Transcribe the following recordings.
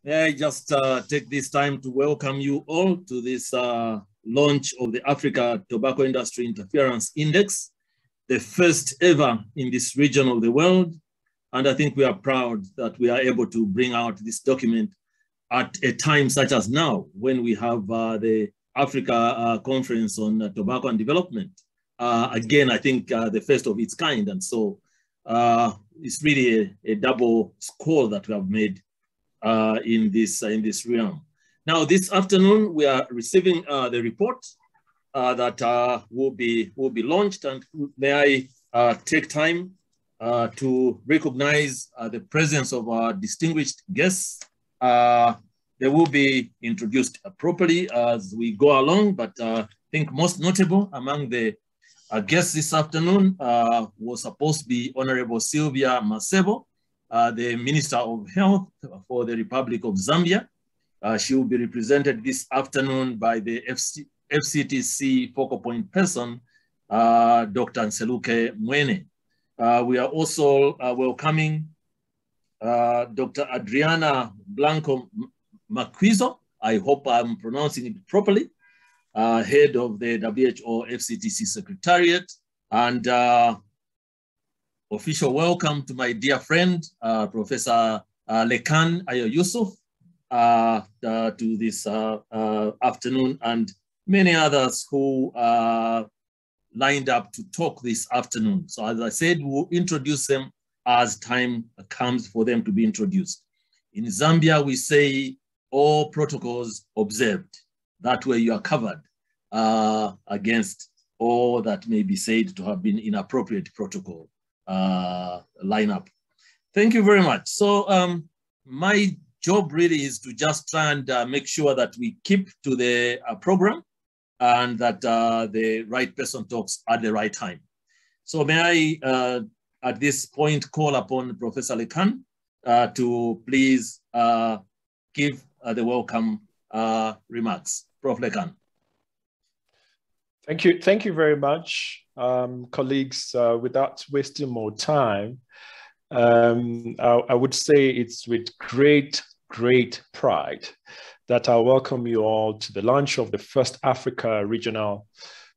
May I just take this time to welcome you all to this launch of the Africa Tobacco Industry Interference Index, the first ever in this region of the world. And I think we are proud that we are able to bring out this document at a time such as now, when we have the Africa Conference on Tobacco and Development. Again, I think the first of its kind. And so it's really a double score that we have made in this realm. Now, this afternoon, we are receiving the report that will be launched. And may I take time to recognize the presence of our distinguished guests. They will be introduced properly as we go along, but I think most notable among the guests this afternoon was supposed to be Honorable Sylvia Masebo, the Minister of Health for the Republic of Zambia. She will be represented this afternoon by the FCTC focal point person, Dr. Nseluke Mwene. We are also welcoming Dr. Adriana Blanco Maquizo. I hope I'm pronouncing it properly. Head of the WHO FCTC Secretariat, and official welcome to my dear friend, Professor Lekan Ayo Yusuf, to this afternoon, and many others who are lined up to talk this afternoon. So as I said, we'll introduce them as time comes for them to be introduced. In Zambia, we say all protocols observed. That way you are covered against all that may be said to have been inappropriate protocol lineup. Thank you very much. So my job really is to just try and make sure that we keep to the program and that the right person talks at the right time. So may I, at this point, call upon Professor Lekan to please give the welcome remarks. Prof. Lekan. Thank you very much, colleagues. Without wasting more time, I would say it's with great pride that I welcome you all to the launch of the first Africa Regional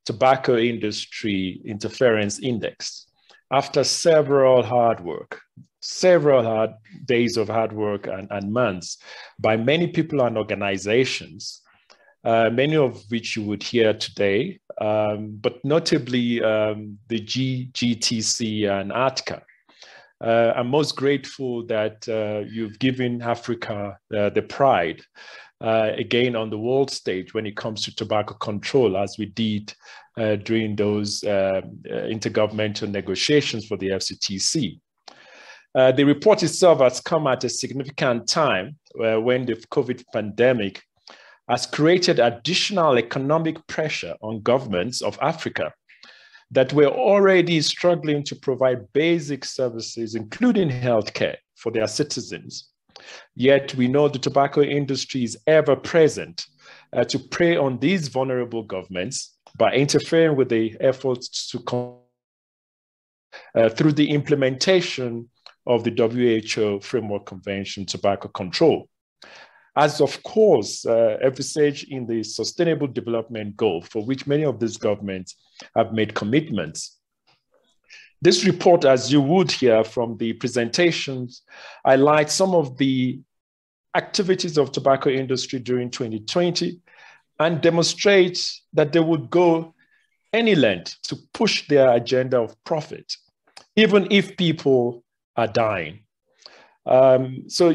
Tobacco Industry Interference Index. After several days of hard work and months by many people and organizations, many of which you would hear today, but notably the GTC and ATCA. I'm most grateful that you've given Africa the pride again on the world stage when it comes to tobacco control, as we did during those intergovernmental negotiations for the FCTC. The report itself has come at a significant time when the COVID pandemic has created additional economic pressure on governments of Africa that were already struggling to provide basic services, including healthcare, for their citizens. Yet we know the tobacco industry is ever present to prey on these vulnerable governments by interfering with the efforts to through the implementation of the WHO Framework Convention Tobacco Control. As of course, envisaged in the Sustainable Development Goal, for which many of these governments have made commitments. This report, as you would hear from the presentations, highlights some of the activities of tobacco industry during 2020 and demonstrates that they would go any length to push their agenda of profit, even if people are dying. So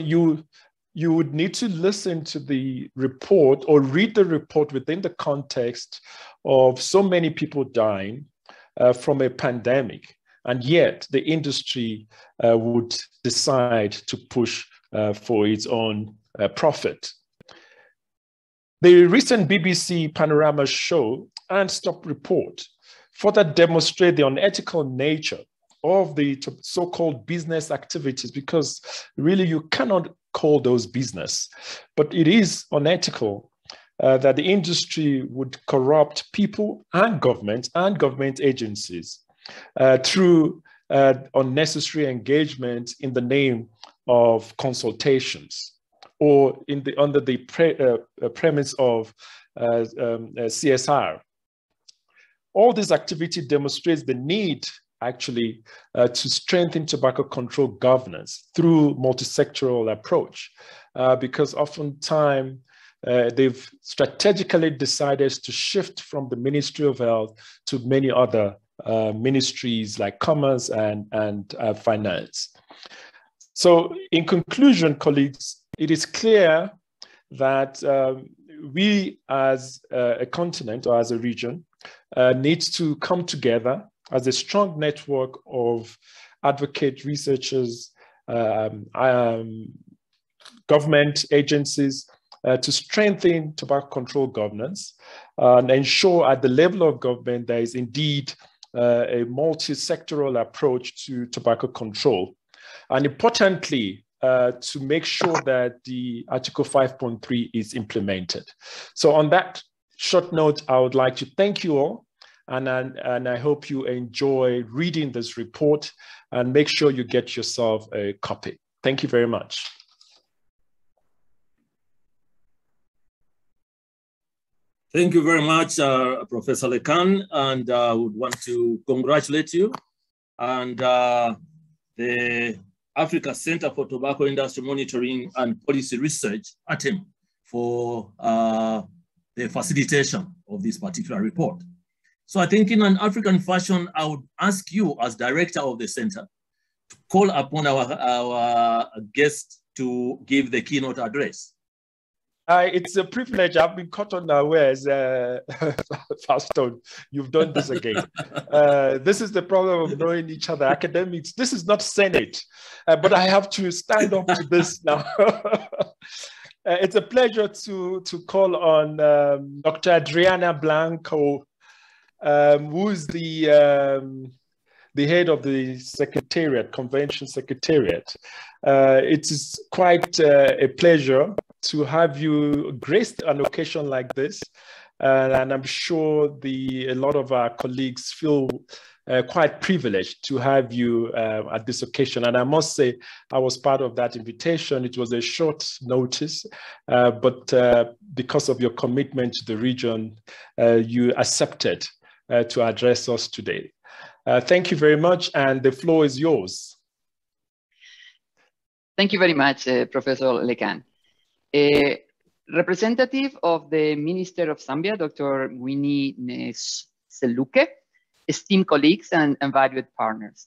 you would need to listen to the report or read the report within the context of so many people dying from a pandemic. And yet the industry would decide to push for its own profit. The recent BBC Panorama show and Stop report further demonstrate the unethical nature of the so-called business activities, because really you cannot call those business, but it is unethical that the industry would corrupt people and government agencies through unnecessary engagement in the name of consultations or under the premise of CSR. All this activity demonstrates the need actually to strengthen tobacco control governance through multi-sectoral approach, because oftentimes they've strategically decided to shift from the Ministry of Health to many other ministries like Commerce and Finance. So in conclusion, colleagues, it is clear that we as a continent or as a region needs to come together as a strong network of advocate researchers, government agencies to strengthen tobacco control governance and ensure at the level of government there is indeed a multi-sectoral approach to tobacco control. And importantly, to make sure that the Article 5.3 is implemented. So on that short note, I would like to thank you all. And I hope you enjoy reading this report and make sure you get yourself a copy. Thank you very much. Thank you very much, Professor Lekan, and I would want to congratulate you and the Africa Center for Tobacco Industry Monitoring and Policy Research, ATEM, for the facilitation of this particular report. So I think in an African fashion, I would ask you as director of the center to call upon our guest to give the keynote address. It's a privilege. I've been caught unawares. Faston, you've done this again. This is the problem of knowing each other. Academics, this is not Senate, but I have to stand up to this now. It's a pleasure to call on Dr. Adriana Blanco, who is the head of the Secretariat, Convention Secretariat. It is quite a pleasure to have you grace an occasion like this. And I'm sure a lot of our colleagues feel quite privileged to have you at this occasion. And I must say, I was part of that invitation. It was a short notice, but because of your commitment to the region, you accepted to address us today. Thank you very much, and the floor is yours. Thank you very much, Professor Lekan. Representative of the Minister of Zambia, Dr. Winnie Seluke, esteemed colleagues and valued partners.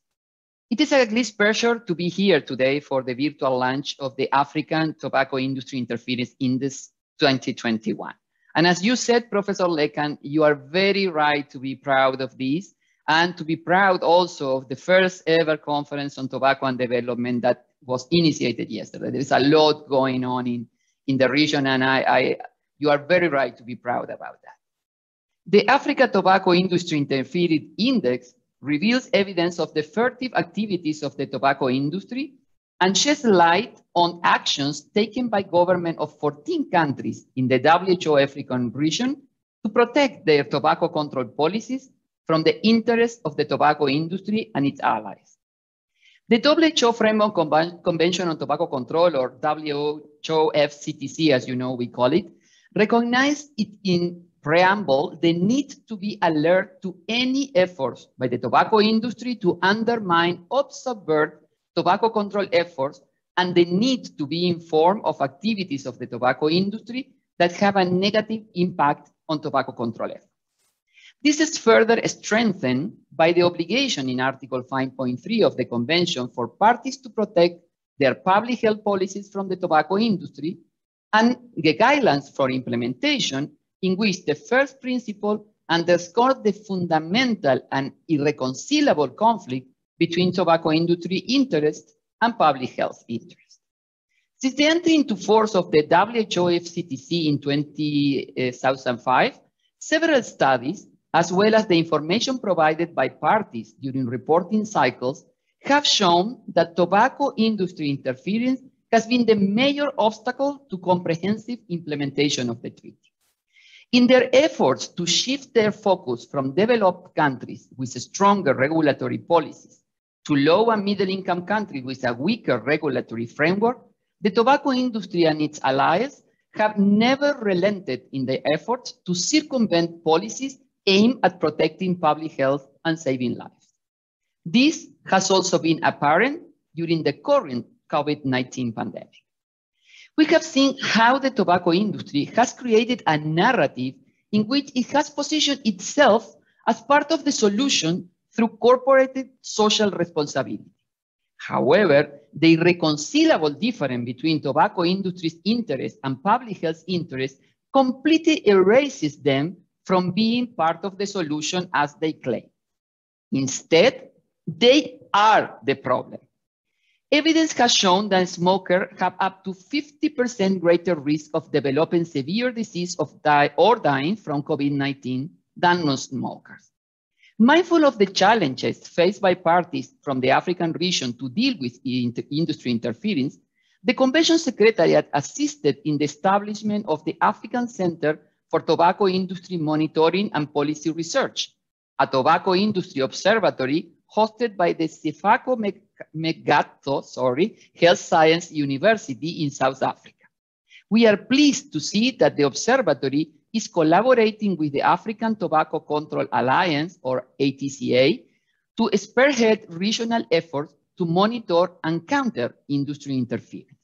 It is a great pleasure to be here today for the virtual launch of the African Tobacco Industry Interference Index 2021. And as you said, Professor Lekan, you are very right to be proud of this and to be proud also of the first ever conference on tobacco and development that was initiated yesterday. There is a lot going on in the region, and you are very right to be proud about that. The Africa Tobacco Industry Interference Index reveals evidence of the furtive activities of the tobacco industry and sheds light on actions taken by government of 14 countries in the WHO African region to protect their tobacco control policies from the interests of the tobacco industry and its allies. The WHO Framework Convention on Tobacco Control, or WHO FCTC, as you know we call it, recognized it in preamble the need to be alert to any efforts by the tobacco industry to undermine or subvert tobacco control efforts, and the need to be informed of activities of the tobacco industry that have a negative impact on tobacco control efforts. This is further strengthened by the obligation in Article 5.3 of the Convention for parties to protect their public health policies from the tobacco industry, and the guidelines for implementation, in which the first principle underscores the fundamental and irreconcilable conflict between tobacco industry interests and public health interests. Since the entry into force of the WHO FCTC in 2005, several studies, as well as the information provided by parties during reporting cycles, have shown that tobacco industry interference has been the major obstacle to comprehensive implementation of the treaty. In their efforts to shift their focus from developed countries with stronger regulatory policies to low and middle income countries with a weaker regulatory framework, The tobacco industry and its allies have never relented in their efforts to circumvent policies aimed at protecting public health and saving lives. This has also been apparent during the current COVID-19 pandemic. We have seen how the tobacco industry has created a narrative in which it has positioned itself as part of the solution through corporate social responsibility. However, the irreconcilable difference between tobacco industry's interests and public health interests completely erases them from being part of the solution as they claim. Instead, they are the problem. Evidence has shown that smokers have up to 50% greater risk of developing severe disease or dying from COVID-19 than non-smokers. Mindful of the challenges faced by parties from the African region to deal with industry interference, the Convention Secretariat assisted in the establishment of the African Center for Tobacco Industry Monitoring and Policy Research, a tobacco industry observatory hosted by the Sefako Megatho Health Science University in South Africa. We are pleased to see that the observatory is collaborating with the African Tobacco Control Alliance, or ATCA, to spearhead regional efforts to monitor and counter industry interference.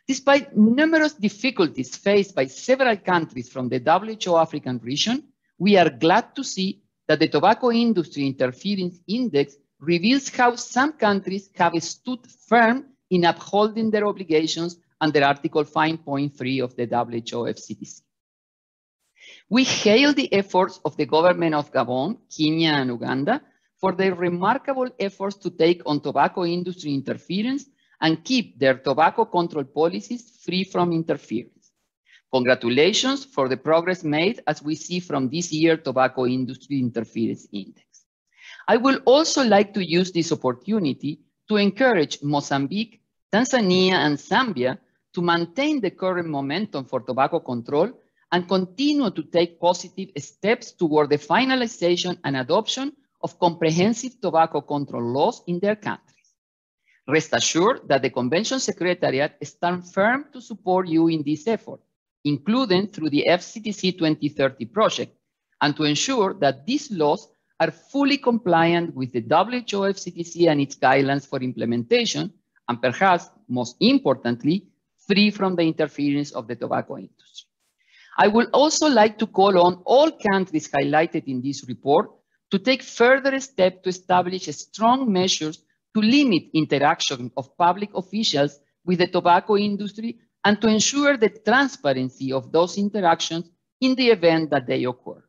Despite numerous difficulties faced by several countries from the WHO African region, we are glad to see that the Tobacco Industry Interference Index reveals how some countries have stood firm in upholding their obligations under Article 5.3 of the WHO FCTC. We hail the efforts of the government of Gabon, Kenya, and Uganda for their remarkable efforts to take on tobacco industry interference and keep their tobacco control policies free from interference. Congratulations for the progress made as we see from this year's Tobacco Industry Interference Index. I would also like to use this opportunity to encourage Mozambique, Tanzania, and Zambia to maintain the current momentum for tobacco control and continue to take positive steps toward the finalization and adoption of comprehensive tobacco control laws in their countries. Rest assured that the Convention Secretariat stands firm to support you in this effort, including through the FCTC 2030 project, and to ensure that these laws are fully compliant with the WHO FCTC and its guidelines for implementation, and perhaps most importantly, free from the interference of the tobacco industry. I would also like to call on all countries highlighted in this report to take further steps to establish strong measures to limit interaction of public officials with the tobacco industry and to ensure the transparency of those interactions in the event that they occur.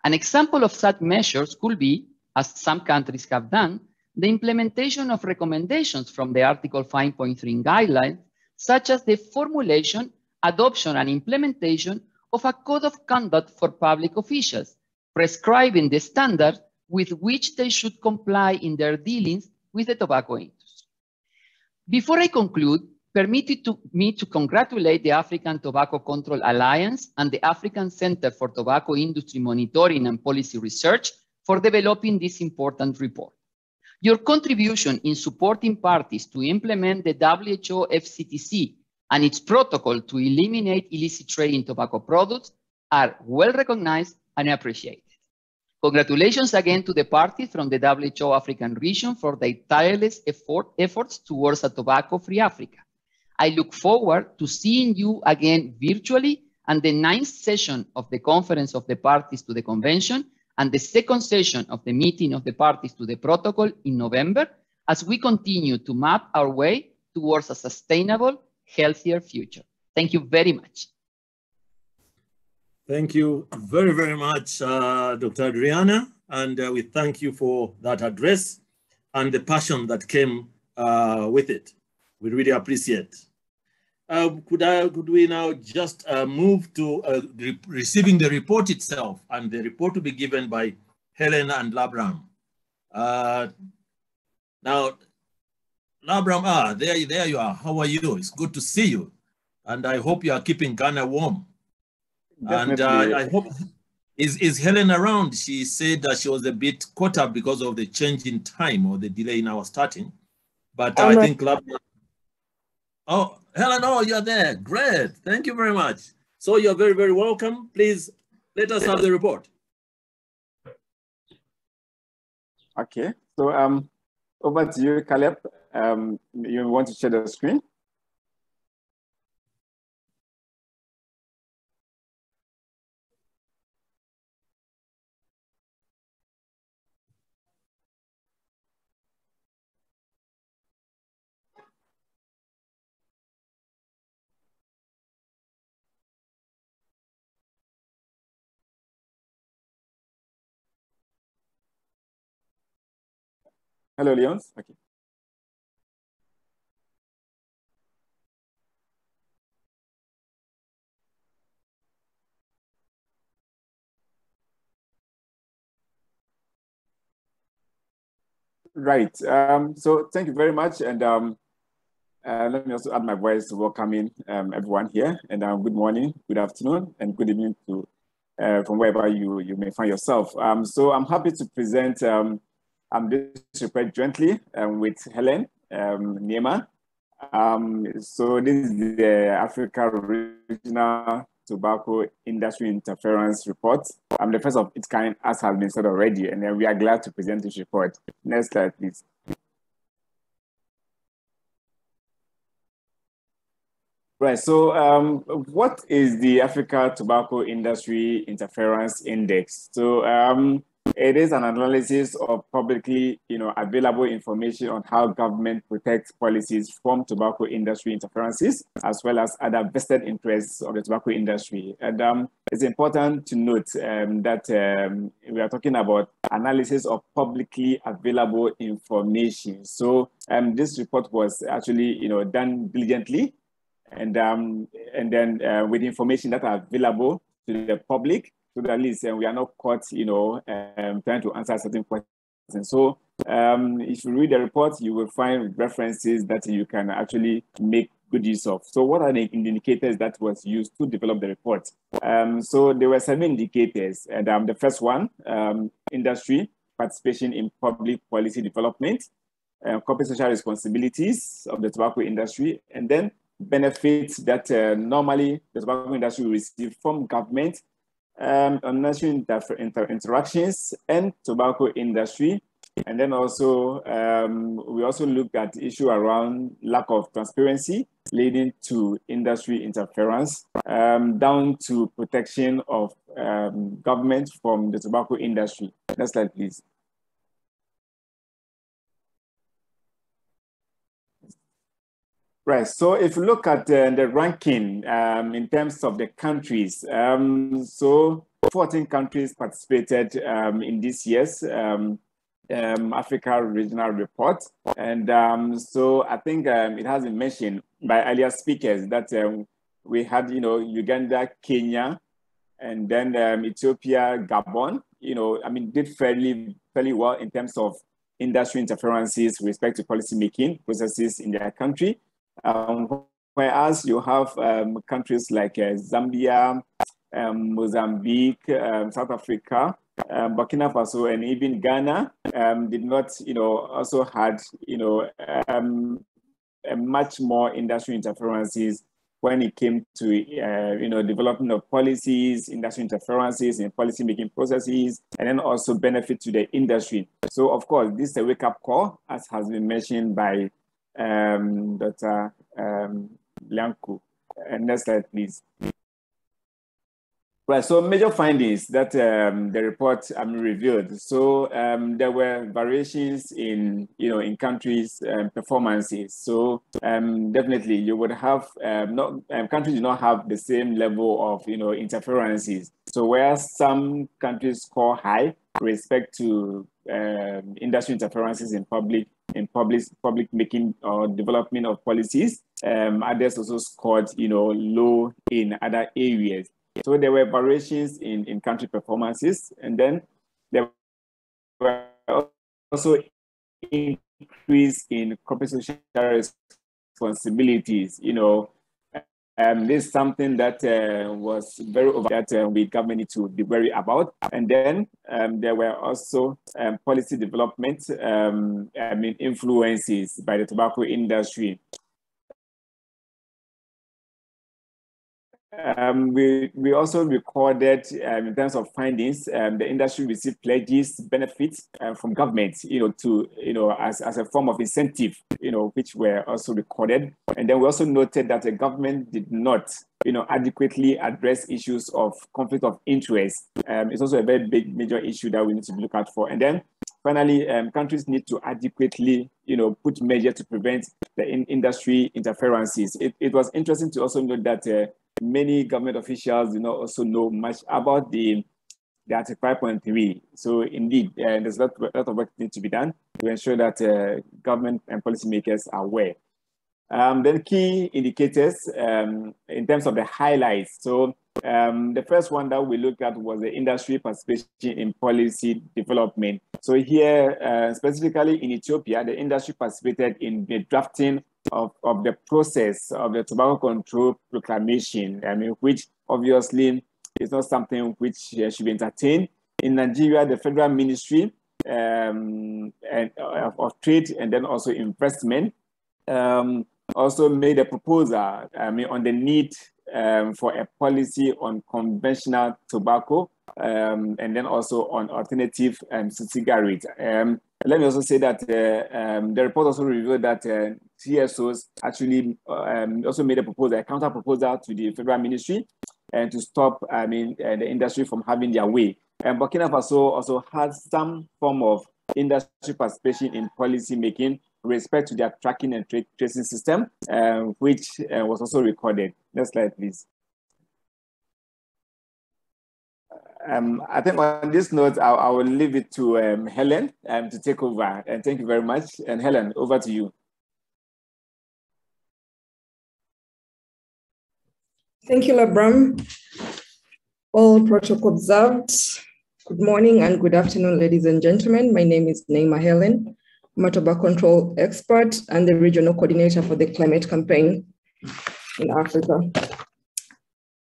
An example of such measures could be, as some countries have done, the implementation of recommendations from the Article 5.3 guidelines, such as the formulation, adoption, and implementation of a code of conduct for public officials, prescribing the standards with which they should comply in their dealings with the tobacco industry. Before I conclude, permit me to congratulate the African Tobacco Control Alliance and the African Center for Tobacco Industry Monitoring and Policy Research for developing this important report. Your contribution in supporting parties to implement the WHO FCTC and its protocol to eliminate illicit trade in tobacco products are well recognized and appreciated. Congratulations again to the parties from the WHO African region for their tireless efforts towards a tobacco-free Africa. I look forward to seeing you again virtually and the 9th session of the Conference of the Parties to the Convention and the 2nd session of the Meeting of the Parties to the Protocol in November as we continue to map our way towards a sustainable, healthier future. Thank you very much. Thank you very, very much, Dr. Adriana. And we thank you for that address and the passion that came with it. We really appreciate. Could we now just move to receiving the report itself, and the report to be given by Helen and Labram. Now, Labram, there you are. How are you? It's good to see you. And I hope you are keeping Ghana warm. Definitely. And I hope, is Helen around? She said that she was a bit caught up because of the change in time or the delay in our starting. But I think Labram, Oh, Helen, oh, you're there. Great. Thank you very much. So you're very, very welcome. Please let us have the report. Okay. So over to you, Caleb. You want to share the screen? Hello, Leons. Okay. Right. So thank you very much. And let me also add my voice to welcoming everyone here. And good morning, good afternoon, and good evening to from wherever you may find yourself. So I'm happy to present this report jointly with Helen Niema. So this is the Africa Regional Tobacco Industry Interference Report. The first of its kind, as has been said already, and then we are glad to present this report. Next slide, please. Right, so what is the Africa Tobacco Industry Interference Index? So it is an analysis of publicly available information on how government protects policies from tobacco industry interferences, as well as other vested interests of the tobacco industry. And it's important to note that we are talking about analysis of publicly available information. So this report was actually done diligently, and then with information that are available to the public, so that at least we are not caught, trying to answer certain questions. So if you read the report, you will find references that you can actually make good use of. So what are the indicators that was used to develop the report? So there were 7 indicators, and the first one, industry participation in public policy development, corporate social responsibilities of the tobacco industry, and then benefits that normally the tobacco industry will receive from government, national interactions and tobacco industry. And then also, we also looked at issue around lack of transparency leading to industry interference, down to protection of government from the tobacco industry. Next slide, please. Right. So if you look at the ranking in terms of the countries, so 14 countries participated in this year's Africa Regional Report. And so I think it has been mentioned by earlier speakers that we had, Uganda, Kenya, and then Ethiopia, Gabon, did fairly well in terms of industry interferences with respect to policymaking processes in their country. Whereas you have countries like Zambia, Mozambique, South Africa, Burkina Faso, and even Ghana did not, also had, much more industry interferences when it came to, development of policies, industry interferences in policy-making processes, and then also benefit to the industry. So, of course, this is a wake-up call, as has been mentioned by Dr. Lianku. Next slide, please. Right, so major findings that the report revealed. So there were variations in countries' performances. So definitely you would have countries do not have the same level of interferences. So whereas some countries score high with respect to industry interferences in public making or development of policies, others also scored low in other areas. So there were variations in country performances, and then there were also increase in corporate social responsibilities. This is something that was very over that we government need to be wary about. And then there were also policy development, influences by the tobacco industry. We also recorded, in terms of findings, the industry received pledges, benefits from government, as a form of incentive, which were also recorded. And then we also noted that the government did not, adequately address issues of conflict of interest. It's also a very big, major issue that we need to look out for. And then finally, countries need to adequately, put measures to prevent the industry interferences. It was interesting to also note that many government officials do not also know much about the Article 5.3. So indeed, there's a lot of work needs to be done to ensure that government and policymakers are aware. Then key indicators in terms of the highlights. So the first one that we looked at was the industry participation in policy development. So here, specifically in Ethiopia, the industry participated in the drafting of the process of the tobacco control proclamation, which obviously is not something which should be entertained. In Nigeria, the Federal Ministry of Trade and then also Investment also made a proposal on the need for a policy on conventional tobacco and then also on alternative cigarettes. Let me also say that the report also revealed that CSOs actually also made a proposal, a counter proposal to the Federal Ministry and to stop, the industry from having their way. And Burkina Faso also had some form of industry participation in policy making with respect to their tracking and tracing system, which was also recorded. Next slide, please. I think on this note, I will leave it to Helen to take over. And thank you very much. And Helen, over to you. Thank you, Labram. All protocol observed. Good morning and good afternoon, ladies and gentlemen. My name is Naima Helen. I'm a tobacco control expert and the regional coordinator for the climate campaign in Africa.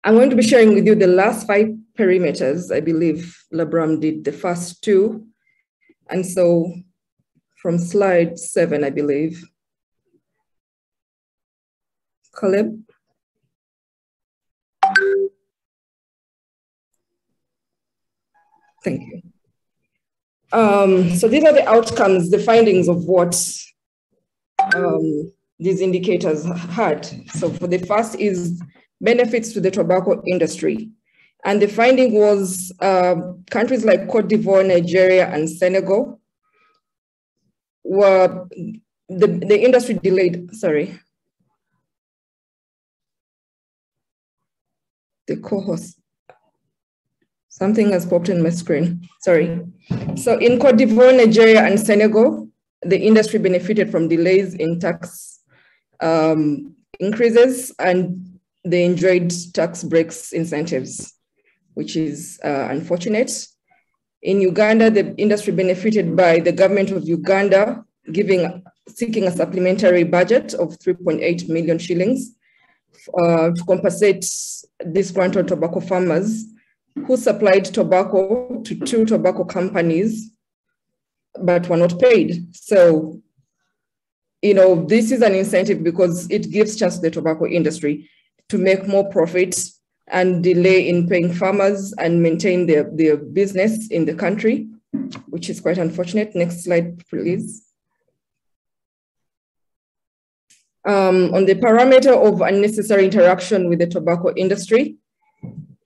I'm going to be sharing with you the last 5 perimeters. I believe Labram did the first 2. And so from slide 7, I believe. Caleb. Thank you. So these are the outcomes, the findings of what these indicators had. So for the first is benefits to the tobacco industry. And the finding was countries like Cote d'Ivoire, Nigeria, and Senegal were, the industry delayed, sorry. The co-host. Something has popped in my screen, sorry. So in Cote d'Ivoire, Nigeria, and Senegal, the industry benefited from delays in tax increases, and they enjoyed tax breaks incentives, which is unfortunate. In Uganda, the industry benefited by the government of Uganda seeking a supplementary budget of 3.8 million shillings to compensate disgruntled tobacco farmers who supplied tobacco to 2 tobacco companies, but were not paid. So, this is an incentive because it gives chance to the tobacco industry to make more profits and delay in paying farmers and maintain their business in the country, which is quite unfortunate. Next slide, please. On the parameter of unnecessary interaction with the tobacco industry,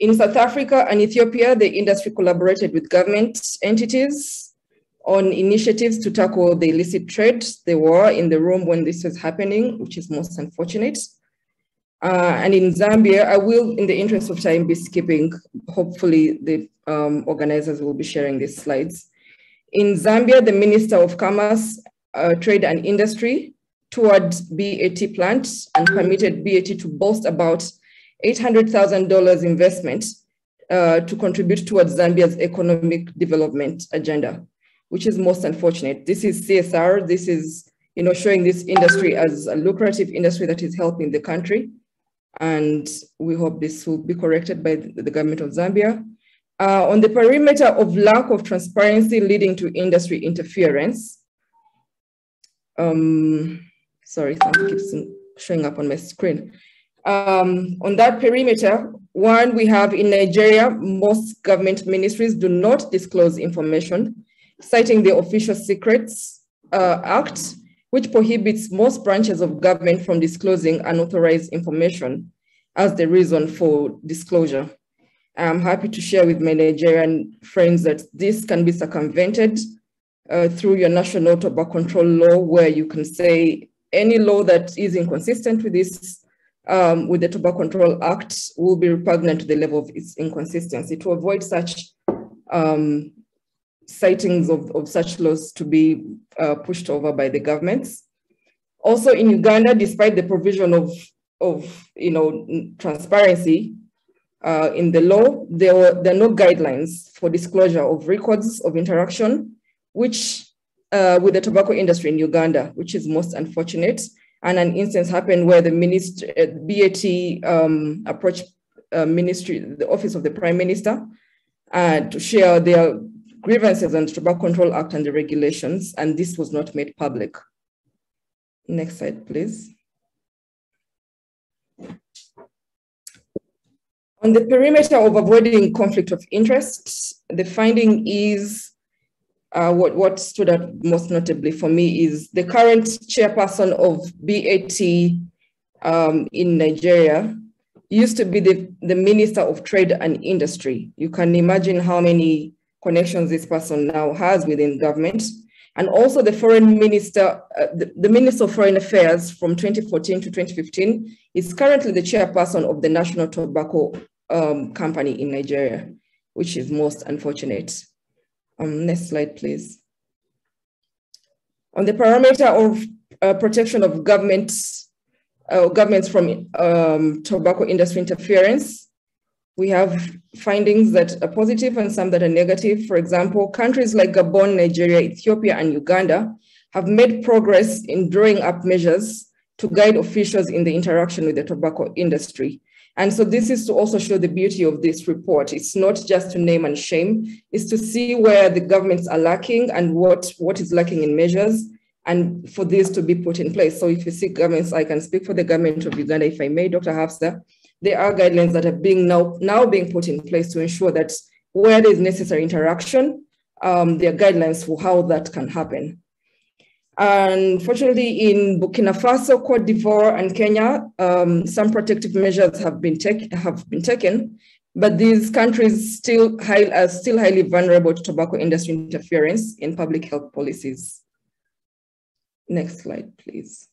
in South Africa and Ethiopia, the industry collaborated with government entities on initiatives to tackle the illicit trade. They were in the room when this was happening, which is most unfortunate. And in Zambia, I will, in the interest of time, be skipping. Hopefully the organizers will be sharing these slides. In Zambia, the Minister of Commerce, Trade and Industry toured BAT plants and permitted BAT to boast about $800,000 investment to contribute towards Zambia's economic development agenda, which is most unfortunate. This is CSR. This is, showing this industry as a lucrative industry that is helping the country. And we hope this will be corrected by the government of Zambia. On the perimeter of lack of transparency leading to industry interference. Sorry, something keeps showing up on my screen. On that perimeter, one, we have in Nigeria, most government ministries do not disclose information, citing the Official Secrets Act, which prohibits most branches of government from disclosing unauthorized information as the reason for disclosure. I'm happy to share with my Nigerian friends that this can be circumvented through your national tobacco control law, where you can say any law that is inconsistent with this, with the Tobacco Control Act, will be repugnant to the level of its inconsistency to avoid such sightings of such laws to be pushed over by the governments. Also in Uganda, despite the provision of transparency in the law, there are no guidelines for disclosure of records of interaction, which with the tobacco industry in Uganda, which is most unfortunate. And an instance happened where the BAT approached ministry, the Office of the Prime Minister, to share their grievances on the Tobacco Control Act and the regulations, and this was not made public. Next slide, please. On the perimeter of avoiding conflict of interest, the finding is, what stood out most notably for me is the current chairperson of BAT in Nigeria used to be the Minister of Trade and Industry. You can imagine how many connections this person now has within government. And also the foreign minister, the Minister of Foreign Affairs from 2014 to 2015 is currently the chairperson of the National Tobacco Company in Nigeria, which is most unfortunate. Next slide, please. On the parameter of protection of governments from tobacco industry interference, we have findings that are positive and some that are negative. For example, countries like Gabon, Nigeria, Ethiopia, and Uganda have made progress in drawing up measures to guide officials in the interaction with the tobacco industry. And so this is to also show the beauty of this report. It's not just to name and shame, it's to see where the governments are lacking and what is lacking in measures, and for this to be put in place. So if you see governments, I can speak for the government of Uganda, if I may, Dr. Hafsa, there are guidelines that are being now being put in place to ensure that where there is necessary interaction, there are guidelines for how that can happen. Unfortunately, in Burkina Faso, Cote d'Ivoire, and Kenya, some protective measures have been taken, but these countries are still highly vulnerable to tobacco industry interference in public health policies. Next slide, please.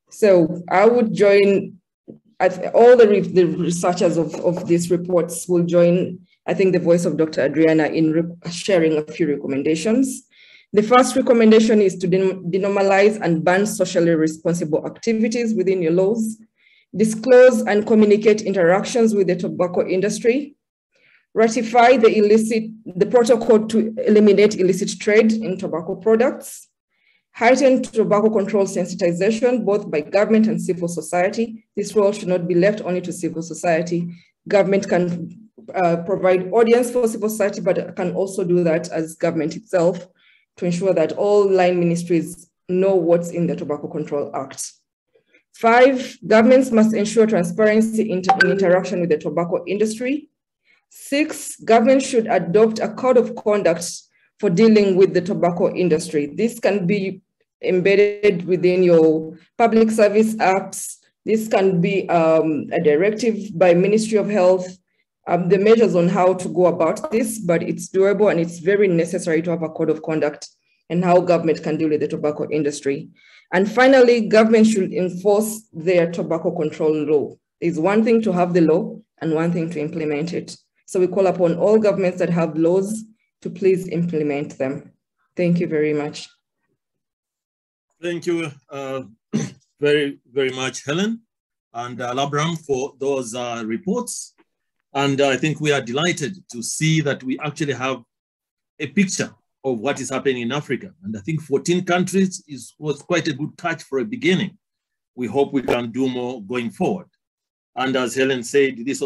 So I would join, all the researchers of these reports will join, I think, the voice of Dr. Adriana in sharing a few recommendations. The first recommendation is to denormalize and ban socially responsible activities within your laws, disclose and communicate interactions with the tobacco industry, ratify the protocol to eliminate illicit trade in tobacco products, heighten tobacco control sensitization, both by government and civil society. This role should not be left only to civil society. Government can provide audience for civil society, but can also do that as government itself, to ensure that all line ministries know what's in the Tobacco Control Act. 5, governments must ensure transparency in interaction with the tobacco industry. 6, governments should adopt a code of conduct for dealing with the tobacco industry. This can be embedded within your public service apps. This can be a directive by Ministry of Health, the measures on how to go about this, but it's doable and it's very necessary to have a code of conduct and how government can deal with the tobacco industry. And finally, government should enforce their tobacco control law. It's one thing to have the law and one thing to implement it. So we call upon all governments that have laws to please implement them. Thank you very much. Thank you very, very much, Helen and Labram, for those reports. And I think we are delighted to see that we actually have a picture of what is happening in Africa. And I think 14 countries was quite a good catch for a beginning. We hope we can do more going forward. And as Helen said, this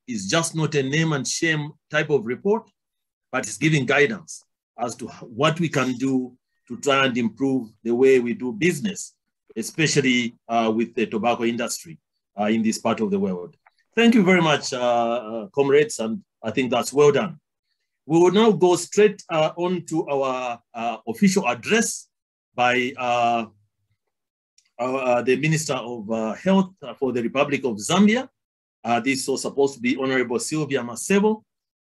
is just not a name and shame type of report, but it's giving guidance as to what we can do to try and improve the way we do business, especially with the tobacco industry. in this part of the world. Thank you very much, comrades, and I think that's well done. We will now go straight on to our official address by the Minister of Health for the Republic of Zambia. This was supposed to be Honorable Sylvia Masebo.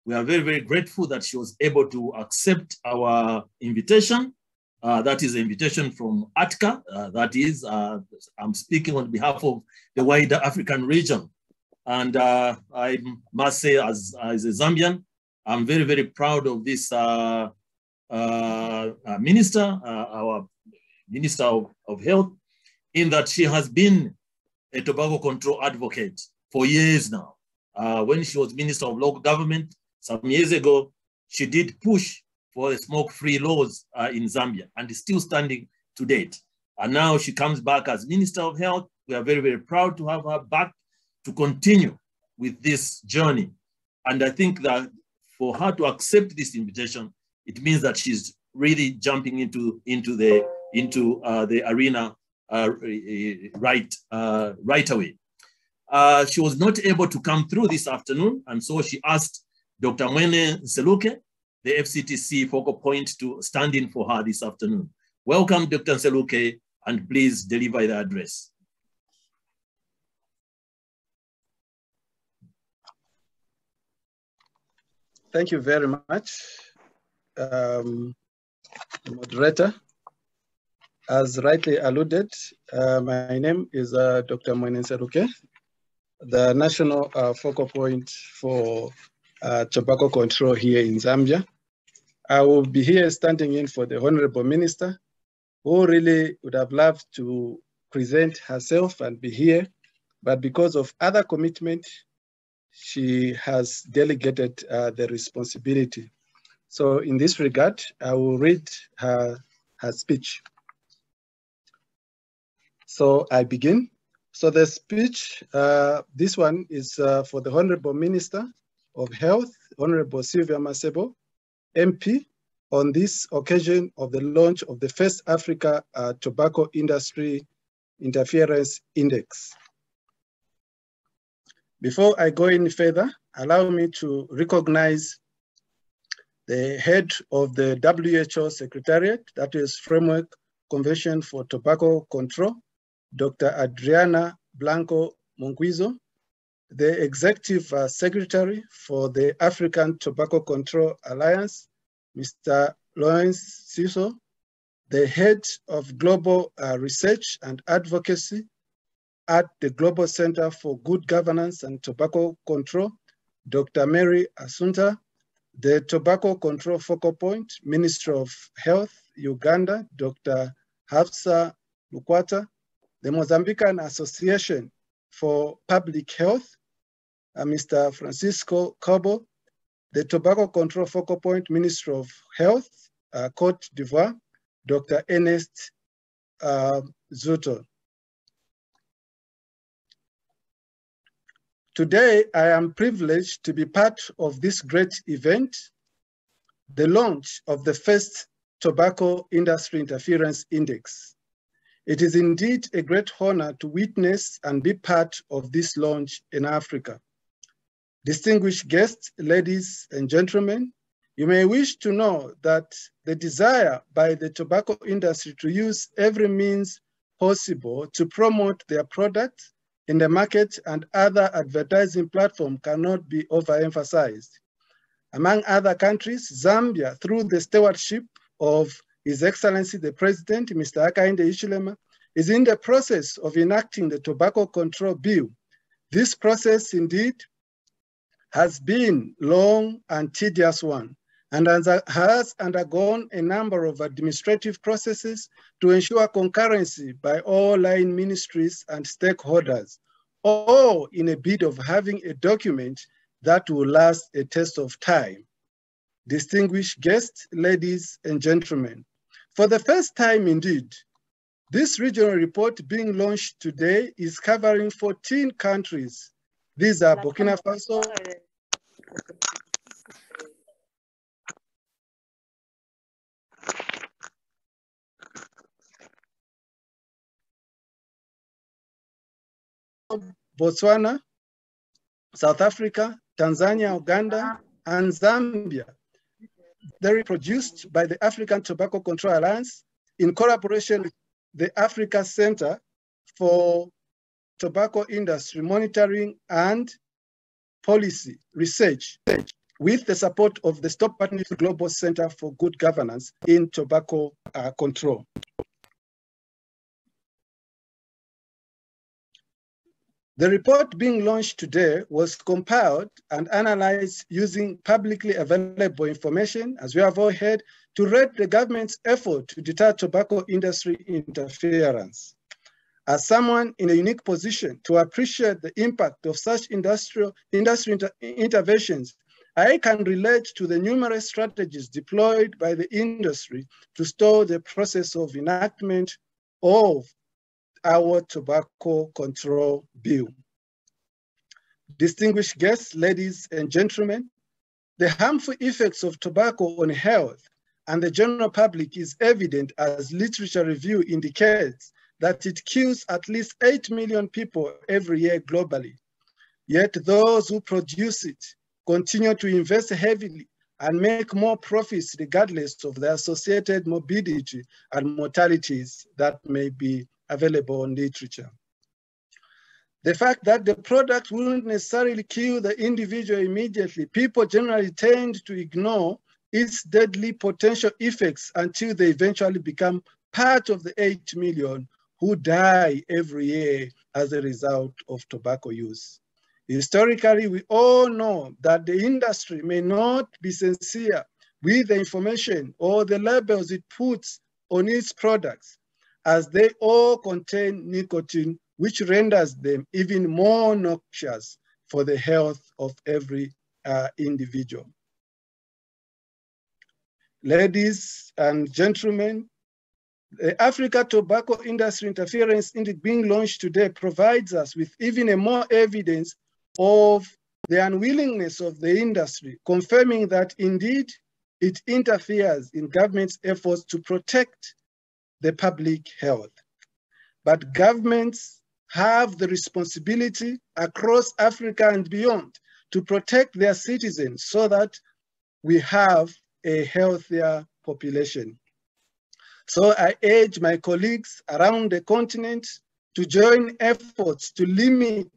We are very, very grateful that she was able to accept our invitation. That is an invitation from ATCA. That is, I'm speaking on behalf of the wider African region. And I must say, as a Zambian, I'm very, very proud of this minister, our Minister of Health, in that she has been a tobacco control advocate for years now. When she was Minister of Local Government some years ago, she did push for the smoke-free laws in Zambia, and is still standing to date. And now she comes back as Minister of Health. We are very, very proud to have her back to continue with this journey. And I think that for her to accept this invitation, it means that she's really jumping into the arena right away. She was not able to come through this afternoon, and so she asked Dr. Mwene Nseluke, the FCTC focal point, to stand in for her this afternoon. Welcome, Dr. Nseluke, and please deliver the address. Thank you very much, moderator. As rightly alluded, my name is Dr. Mwene Nseluke, the national focal point for tobacco control here in Zambia. I will be here standing in for the Honorable Minister, who really would have loved to present herself and be here, but because of other commitment, she has delegated the responsibility. So in this regard, I will read her speech. So I begin. So the speech, this one is for the Honorable Minister of Health, Honorable Sylvia Masebo, MP, on this occasion of the launch of the first Africa Tobacco Industry Interference Index. Before I go any further, allow me to recognize the head of the WHO Secretariat, that is Framework Convention for Tobacco Control, Dr. Adriana Blanco Monguizo, the Executive Secretary for the African Tobacco Control Alliance, Mr. Lawrence Siso, the Head of Global Research and Advocacy at the Global Center for Good Governance and Tobacco Control, Dr. Mary Assunta, the Tobacco Control Focal Point, Minister of Health, Uganda, Dr. Hafsa Lukwata, the Mozambican Association for Public Health, Mr. Francisco Cobo, the Tobacco Control Focal Point, Minister of Health, Côte d'Ivoire, Dr. Ernest Zuto. Today, I am privileged to be part of this great event, the launch of the first Tobacco Industry Interference Index. It is indeed a great honor to witness and be part of this launch in Africa. Distinguished guests, ladies and gentlemen, you may wish to know that the desire by the tobacco industry to use every means possible to promote their products in the market and other advertising platforms cannot be overemphasized. Among other countries, Zambia, through the stewardship of His Excellency the President, Mr. Hakainde Hichilema, is in the process of enacting the Tobacco Control Bill. This process indeed has been long and tedious one, and has undergone a number of administrative processes to ensure concurrency by all line ministries and stakeholders, all in a bid of having a document that will last a test of time. Distinguished guests, ladies and gentlemen, for the first time indeed, this regional report being launched today is covering 14 countries. These are Burkina Faso, Botswana, South Africa, Tanzania, Uganda, and Zambia. They're produced by the African Tobacco Control Alliance in collaboration with the Africa Center for Tobacco Industry Monitoring and Policy Research, with the support of the Stop Partnership Global Center for Good Governance in Tobacco Control. The report being launched today was compiled and analyzed using publicly available information, as we have all heard, to rate the government's effort to deter tobacco industry interference. As someone in a unique position to appreciate the impact of such industry interventions, I can relate to the numerous strategies deployed by the industry to stall the process of enactment of our tobacco control bill. Distinguished guests, ladies and gentlemen, the harmful effects of tobacco on health and the general public is evident as literature review indicates that it kills at least 8 million people every year globally. Yet those who produce it continue to invest heavily and make more profits regardless of the associated morbidity and mortalities that may be available in literature. The fact that the product wouldn't necessarily kill the individual immediately, people generally tend to ignore its deadly potential effects until they eventually become part of the 8 million who die every year as a result of tobacco use. Historically, we all know that the industry may not be sincere with the information or the labels it puts on its products, as they all contain nicotine, which renders them even more noxious for the health of every individual. Ladies and gentlemen, the Africa Tobacco Industry Interference Index being launched today provides us with even more evidence of the unwillingness of the industry, confirming that indeed it interferes in government's efforts to protect the public health. But governments have the responsibility across Africa and beyond to protect their citizens so that we have a healthier population. So I urge my colleagues around the continent to join efforts to limit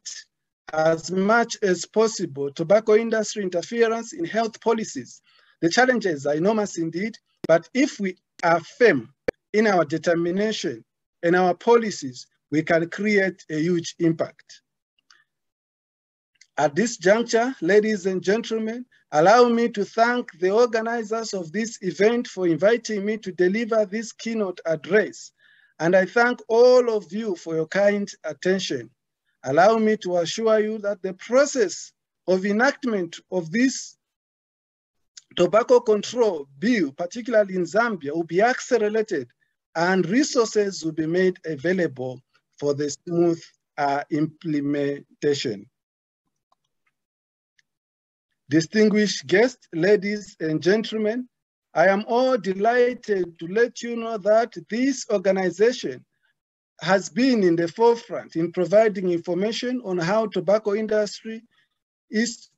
as much as possible tobacco industry interference in health policies. The challenges are enormous indeed, but if we are firm in our determination and our policies, we can create a huge impact. At this juncture, ladies and gentlemen, allow me to thank the organizers of this event for inviting me to deliver this keynote address. And I thank all of you for your kind attention. Allow me to assure you that the process of enactment of this tobacco control bill, particularly in Zambia, will be accelerated and resources will be made available for the smooth implementation. Distinguished guests, ladies and gentlemen, I am all delighted to let you know that this organization has been in the forefront in providing information on how tobacco industry's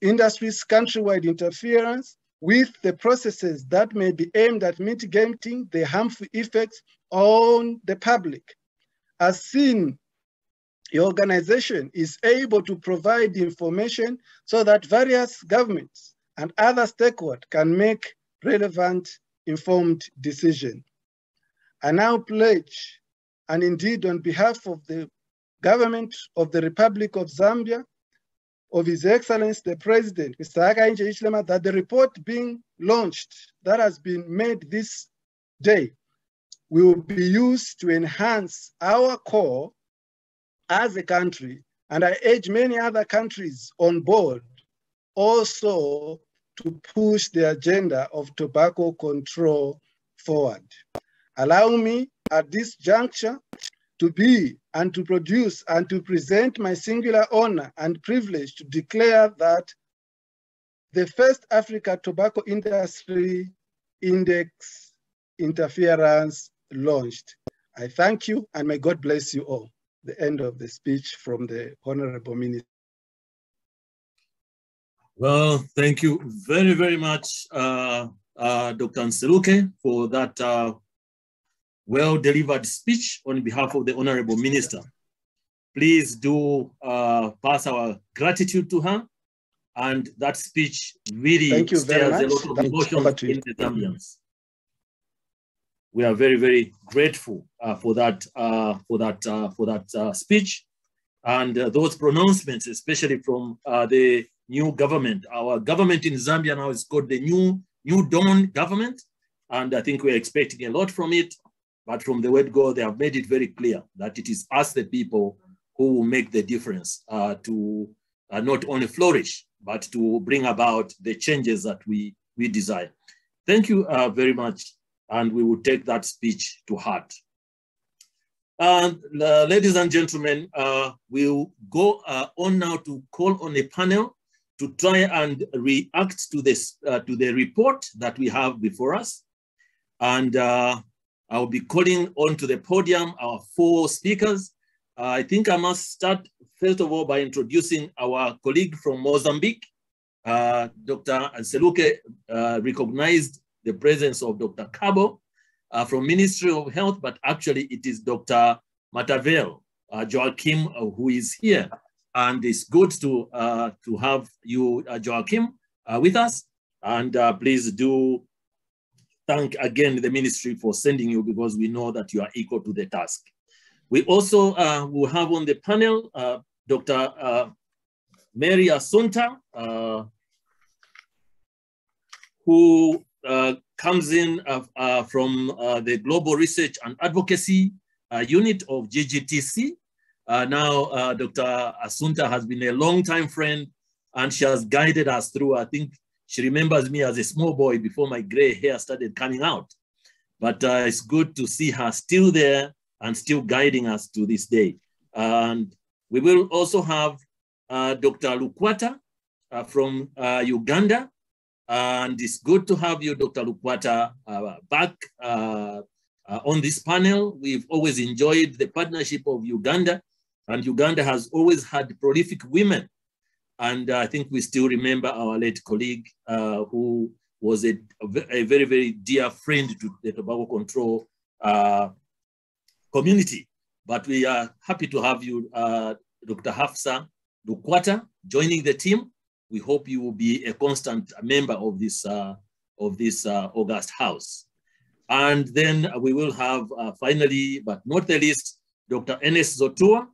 countrywide interference with the processes that may be aimed at mitigating the harmful effects on the public. As seen, the organization is able to provide information so that various governments and other stakeholders can make relevant, informed decisions. I now pledge, and indeed on behalf of the government of the Republic of Zambia, of His Excellency the President, Mr. Hakainde Hichilema, that the report being launched, that has been made this day, will be used to enhance our core as a country, and I urge many other countries on board also to push the agenda of tobacco control forward. Allow me at this juncture to be and to produce and to present my singular honor and privilege to declare that the first Africa Tobacco Industry Index interference launched. I thank you and may God bless you all. the end of the speech from the Honorable Minister. Well, thank you very, very much, Dr. Nseluke, for that well-delivered speech on behalf of the Honorable Minister. Please do pass our gratitude to her. And that speech really stirs a lot of emotions in the Zambians. We are very, very grateful for that speech and those pronouncements, especially from the new government. Our government in Zambia now is called the New Dawn government, and I think we're expecting a lot from it. But from the word go, they have made it very clear that it is us, the people, who will make the difference to not only flourish, but to bring about the changes that we desire. Thank you very much, and we will take that speech to heart. And ladies and gentlemen, we'll go on now to call on a panel to try and react to this to the report that we have before us. And I'll be calling onto the podium our 4 speakers. I think I must start, first of all, by introducing our colleague from Mozambique. Dr. Nseluke recognized the presence of Dr. Cabo from Ministry of Health, but actually it is Dr. Matavel Joachim who is here. And it's good to have you, Joachim, with us. And please do thank again the ministry for sending you, because we know that you are equal to the task. We also will have on the panel Dr. Mary Assunta, who comes in from the Global Research and Advocacy Unit of GGTC. Now, Dr. Assunta has been a long-time friend, and she has guided us through. I think she remembers me as a small boy before my gray hair started coming out. But it's good to see her still there and still guiding us to this day. And we will also have Dr. Lukwata from Uganda. And it's good to have you, Dr. Lukwata, back on this panel. We've always enjoyed the partnership of Uganda, and Uganda has always had prolific women. And I think we still remember our late colleague who was a very, very dear friend to the tobacco control community. But we are happy to have you, Dr. Hafsa Lukwata, joining the team. We hope you will be a constant member of this August House. And then we will have, finally, but not the least, Dr. Enes Zotua,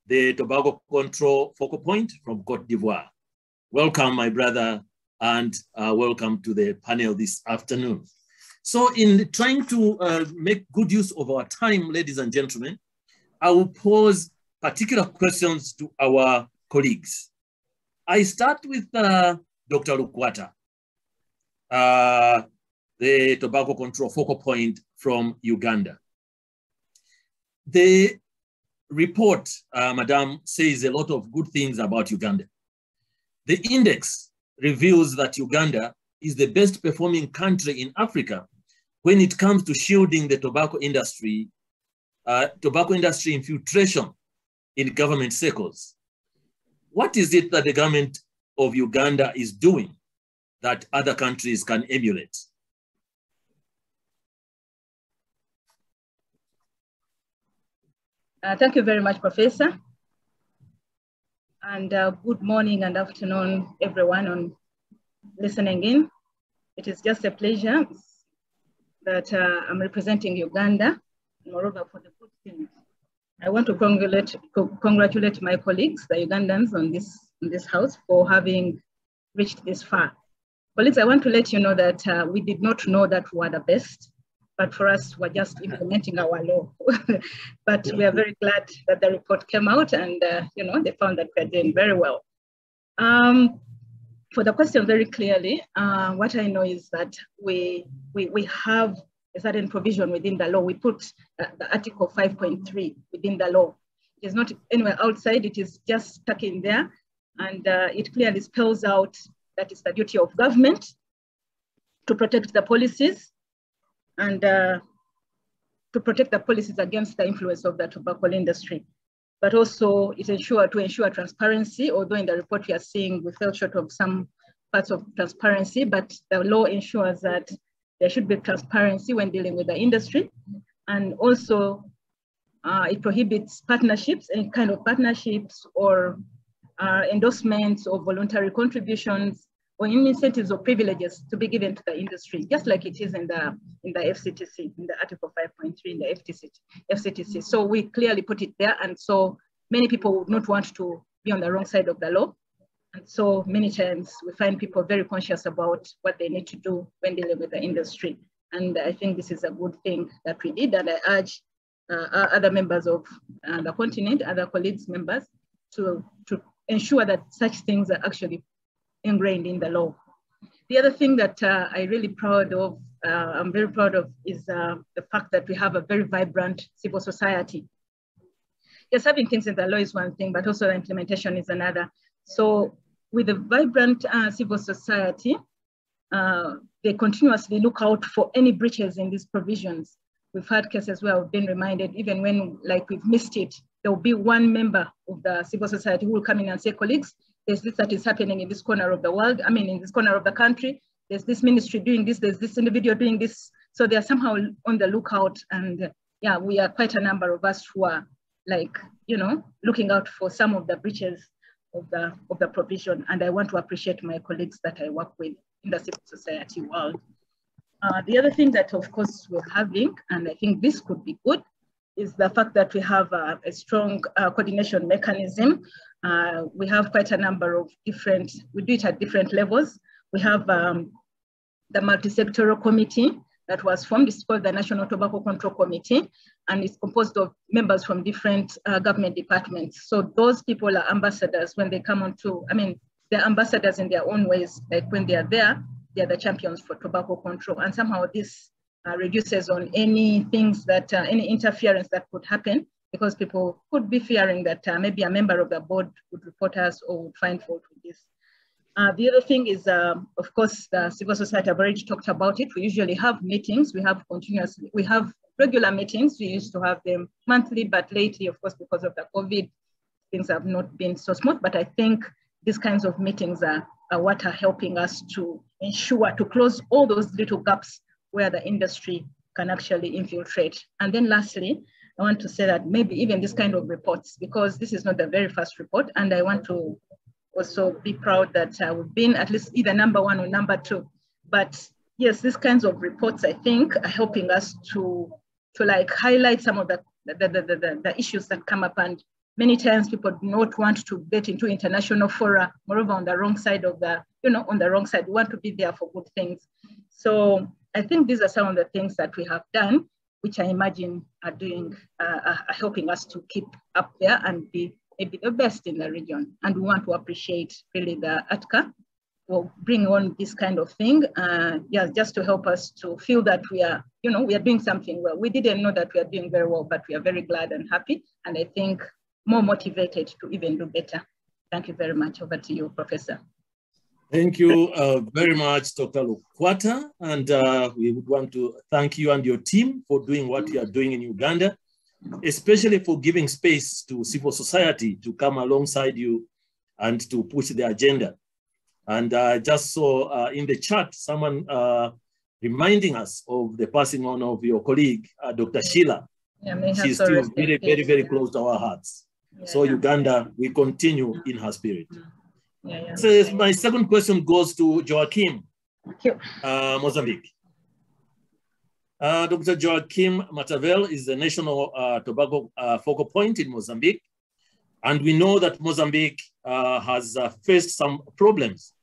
the tobacco control focal point from Cote d'Ivoire. Welcome, my brother, and welcome to the panel this afternoon. So in trying to make good use of our time, ladies and gentlemen, I will pose particular questions to our colleagues. I start with Dr. Lukwata, the tobacco control focal point from Uganda. The report, Madam, says a lot of good things about Uganda. The index reveals that Uganda is the best performing country in Africa when it comes to shielding the tobacco industry infiltration in government circles. What is it that the government of Uganda is doing that other countries can emulate? Thank you very much, Professor. And good morning and afternoon, everyone on listening in. It is just a pleasure that I'm representing Uganda, moreover for the good things. I want to congratulate my colleagues, the Ugandans on this house, for having reached this far. Colleagues, I want to let you know that we did not know that we were the best, but for us, we're just implementing our law. But we are very glad that the report came out and they found that we're doing very well. For the question very clearly, what I know is that we have a certain provision within the law. We put the Article 5.3 within the law. It is not anywhere outside, it is just stuck in there. And it clearly spells out that it's the duty of government to protect the policies and to protect the policies against the influence of the tobacco industry. but also it ensure transparency, although in the report we are seeing we fell short of some parts of transparency, but the law ensures that there should be transparency when dealing with the industry. And also it prohibits partnerships, any kind of partnerships or endorsements or voluntary contributions or any incentives or privileges to be given to the industry, just like it is in the FCTC, in the Article 5.3 in the FCTC. So we clearly put it there, and so many people would not want to be on the wrong side of the law. And so many times we find people very conscious about what they need to do when dealing with the industry. And I think this is a good thing that we did, and I urge other members of the continent, other colleagues, members, to ensure that such things are actually ingrained in the law. The other thing that I'm very proud of is the fact that we have a very vibrant civil society. Yes, having things in the law is one thing, but also the implementation is another. So with a vibrant civil society, they continuously look out for any breaches in these provisions. We've had cases where we've been reminded, even when like we've missed it, there will be one member of the civil society who will come in and say, colleagues, there's this that is happening in this corner of the world. I mean, in this corner of the country, there's this ministry doing this, there's this individual doing this. So they're somehow on the lookout. And yeah, we are quite a number of us who are like, you know, looking out for some of the breaches of the provision. And I want to appreciate my colleagues that I work with in the civil society world. The other thing that of course we're having, and I think this could be good, is the fact that we have a strong coordination mechanism. We have quite a number of different, we do it at different levels. We have the multi-sectoral committee that was formed. It's called the National Tobacco Control Committee, and it's composed of members from different government departments. So those people are ambassadors when they come onto, I mean, they're ambassadors in their own ways. Like when they are there, they're the champions for tobacco control. And somehow this reduces on any things that, any interference that could happen, because people could be fearing that maybe a member of the board would report us or would find fault with this. The other thing is, of course, the civil society, I've already talked about it. We usually have meetings. We have regular meetings. We used to have them monthly, but lately, of course, because of the COVID, things have not been so smooth. But I think these kinds of meetings are what are helping us to ensure, to close all those little gaps where the industry can actually infiltrate. And then lastly, I want to say that maybe even this kind of reports, because this is not the very first report, and I want to also be proud that we've been at least either number 1 or number 2. But yes, these kinds of reports, I think, are helping us to like highlight some of the issues that come up. And many times people do not want to get into international fora, moreover on the wrong side of the, on the wrong side. We want to be there for good things. So I think these are some of the things that we have done, which I imagine are helping us to keep up there and be maybe the best in the region. And we want to appreciate really the ATCA for bringing on this kind of thing. Yeah, just to help us to feel that we are, we are doing something well. We didn't know that we are doing very well, but we are very glad and happy. And I think more motivated to even do better. Thank you very much. Over to you, Professor. Thank you very much, Dr. Lukwata. And we would want to thank you and your team for doing what you are doing in Uganda, especially for giving space to civil society to come alongside you and to push the agenda. And I just saw in the chat someone reminding us of the passing on of your colleague, Dr. Sheila. Yeah, she's still very, very, very close to our hearts. Yeah, so Uganda, we continue in her spirit. Yeah. So my second question goes to Joachim, Mozambique. Dr. Joachim Matavel is the national tobacco focal point in Mozambique. And we know that Mozambique has faced some problems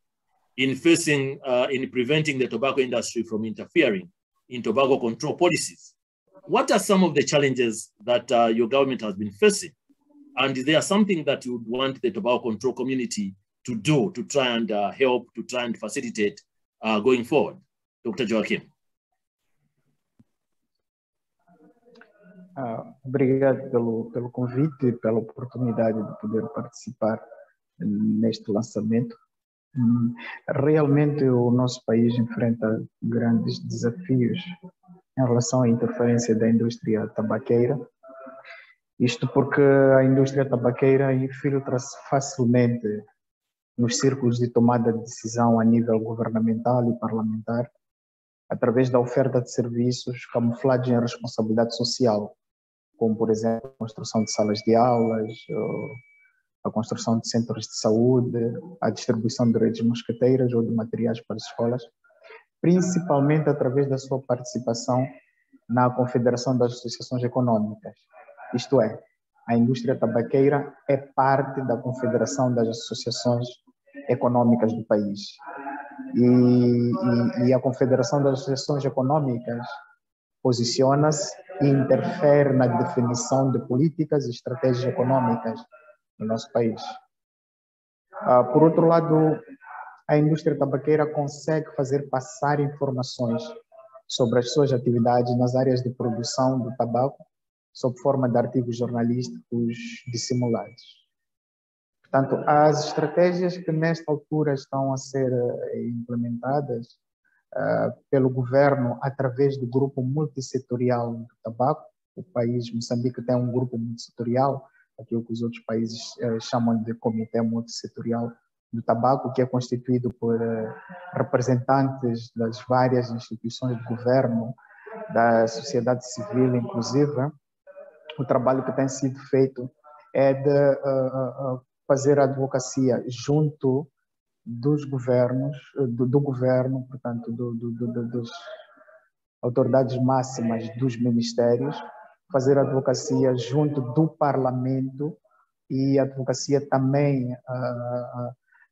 in preventing the tobacco industry from interfering in tobacco control policies. What are some of the challenges that your government has been facing? And is there something that you would want the tobacco control community to do to try and help, to try and facilitate going forward? Dr. Joachim. Obrigado pelo convite e pela oportunidade de poder participar neste lançamento. Realmente o nosso país enfrenta grandes desafios em relação à interferência da indústria tabaqueira Isto porque a indústria tabaqueira infiltra-se facilmente nos círculos de tomada de decisão a nível governamental e parlamentar, através da oferta de serviços camuflados em responsabilidade social, como, por exemplo, a construção de salas de aulas, a construção de centros de saúde, a distribuição de redes mosqueteiras ou de materiais para as escolas, principalmente através da sua participação na Confederação das Associações Econômicas. Isto é, a indústria tabaqueira é parte da Confederação das Associações Econômicas do país. E a Confederação das Associações Econômicas posiciona-se e interfere na definição de políticas e estratégias econômicas no nosso país. Por outro lado, a indústria tabaqueira consegue fazer passar informações sobre as suas atividades nas áreas de produção do tabaco, sob forma de artigos jornalísticos dissimulados. Portanto, as estratégias que nesta altura estão a ser implementadas pelo governo através do grupo multissetorial do tabaco, o país Moçambique tem um grupo multissetorial, aquilo que os outros países chamam de Comitê Multissetorial do Tabaco, que é constituído por representantes das várias instituições de governo, da sociedade civil, inclusive. O trabalho que tem sido feito é de fazer advocacia junto dos governos, do governo, portanto, das autoridades máximas dos ministérios, fazer advocacia junto do parlamento e advocacia também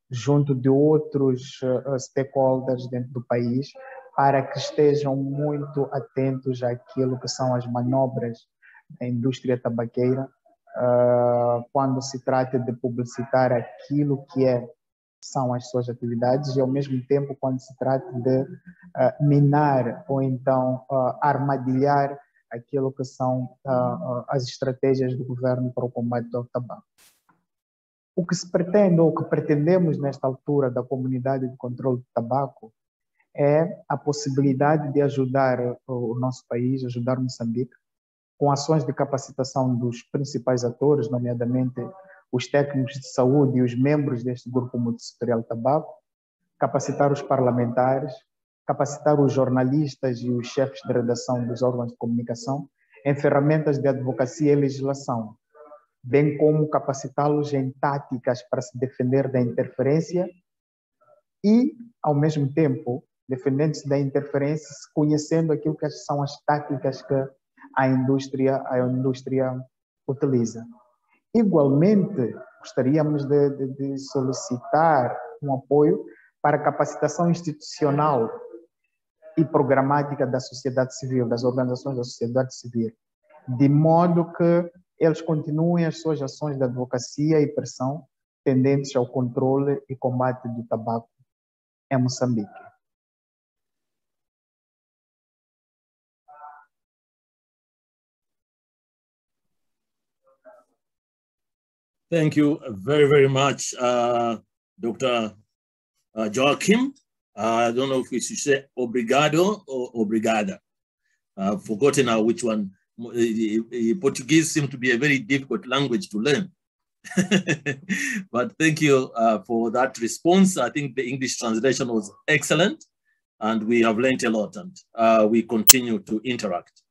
junto de outros stakeholders dentro do país, para que estejam muito atentos àquilo que são as manobras da indústria tabaqueira, quando se trata de publicitar aquilo que são as suas atividades e, ao mesmo tempo, quando se trata de minar ou então armadilhar aquilo que são as estratégias do governo para o combate ao tabaco. O que se pretende, ou o que pretendemos nesta altura da comunidade de controle do tabaco, é a possibilidade de ajudar o nosso país, ajudar Moçambique, com ações de capacitação dos principais atores, nomeadamente os técnicos de saúde e os membros deste grupo multissetorial de tabaco, capacitar os parlamentares, capacitar os jornalistas e os chefes de redação dos órgãos de comunicação em ferramentas de advocacia e legislação, bem como capacitá-los em táticas para se defender da interferência e, ao mesmo tempo, defendendo-se da interferência, conhecendo aquilo que são as táticas que a indústria utiliza. Igualmente, gostaríamos de solicitar um apoio para a capacitação institucional e programática da sociedade civil, das organizações da sociedade civil, de modo que eles continuem as suas ações de advocacia e pressão tendentes ao controle e combate do tabaco em Moçambique. Thank you very, very much, Dr. Joachim. I don't know if we should say obrigado or obrigada. I've forgotten now which one. Portuguese seems to be a very difficult language to learn. But thank you for that response. I think the English translation was excellent, and we have learned a lot, and we continue to interact.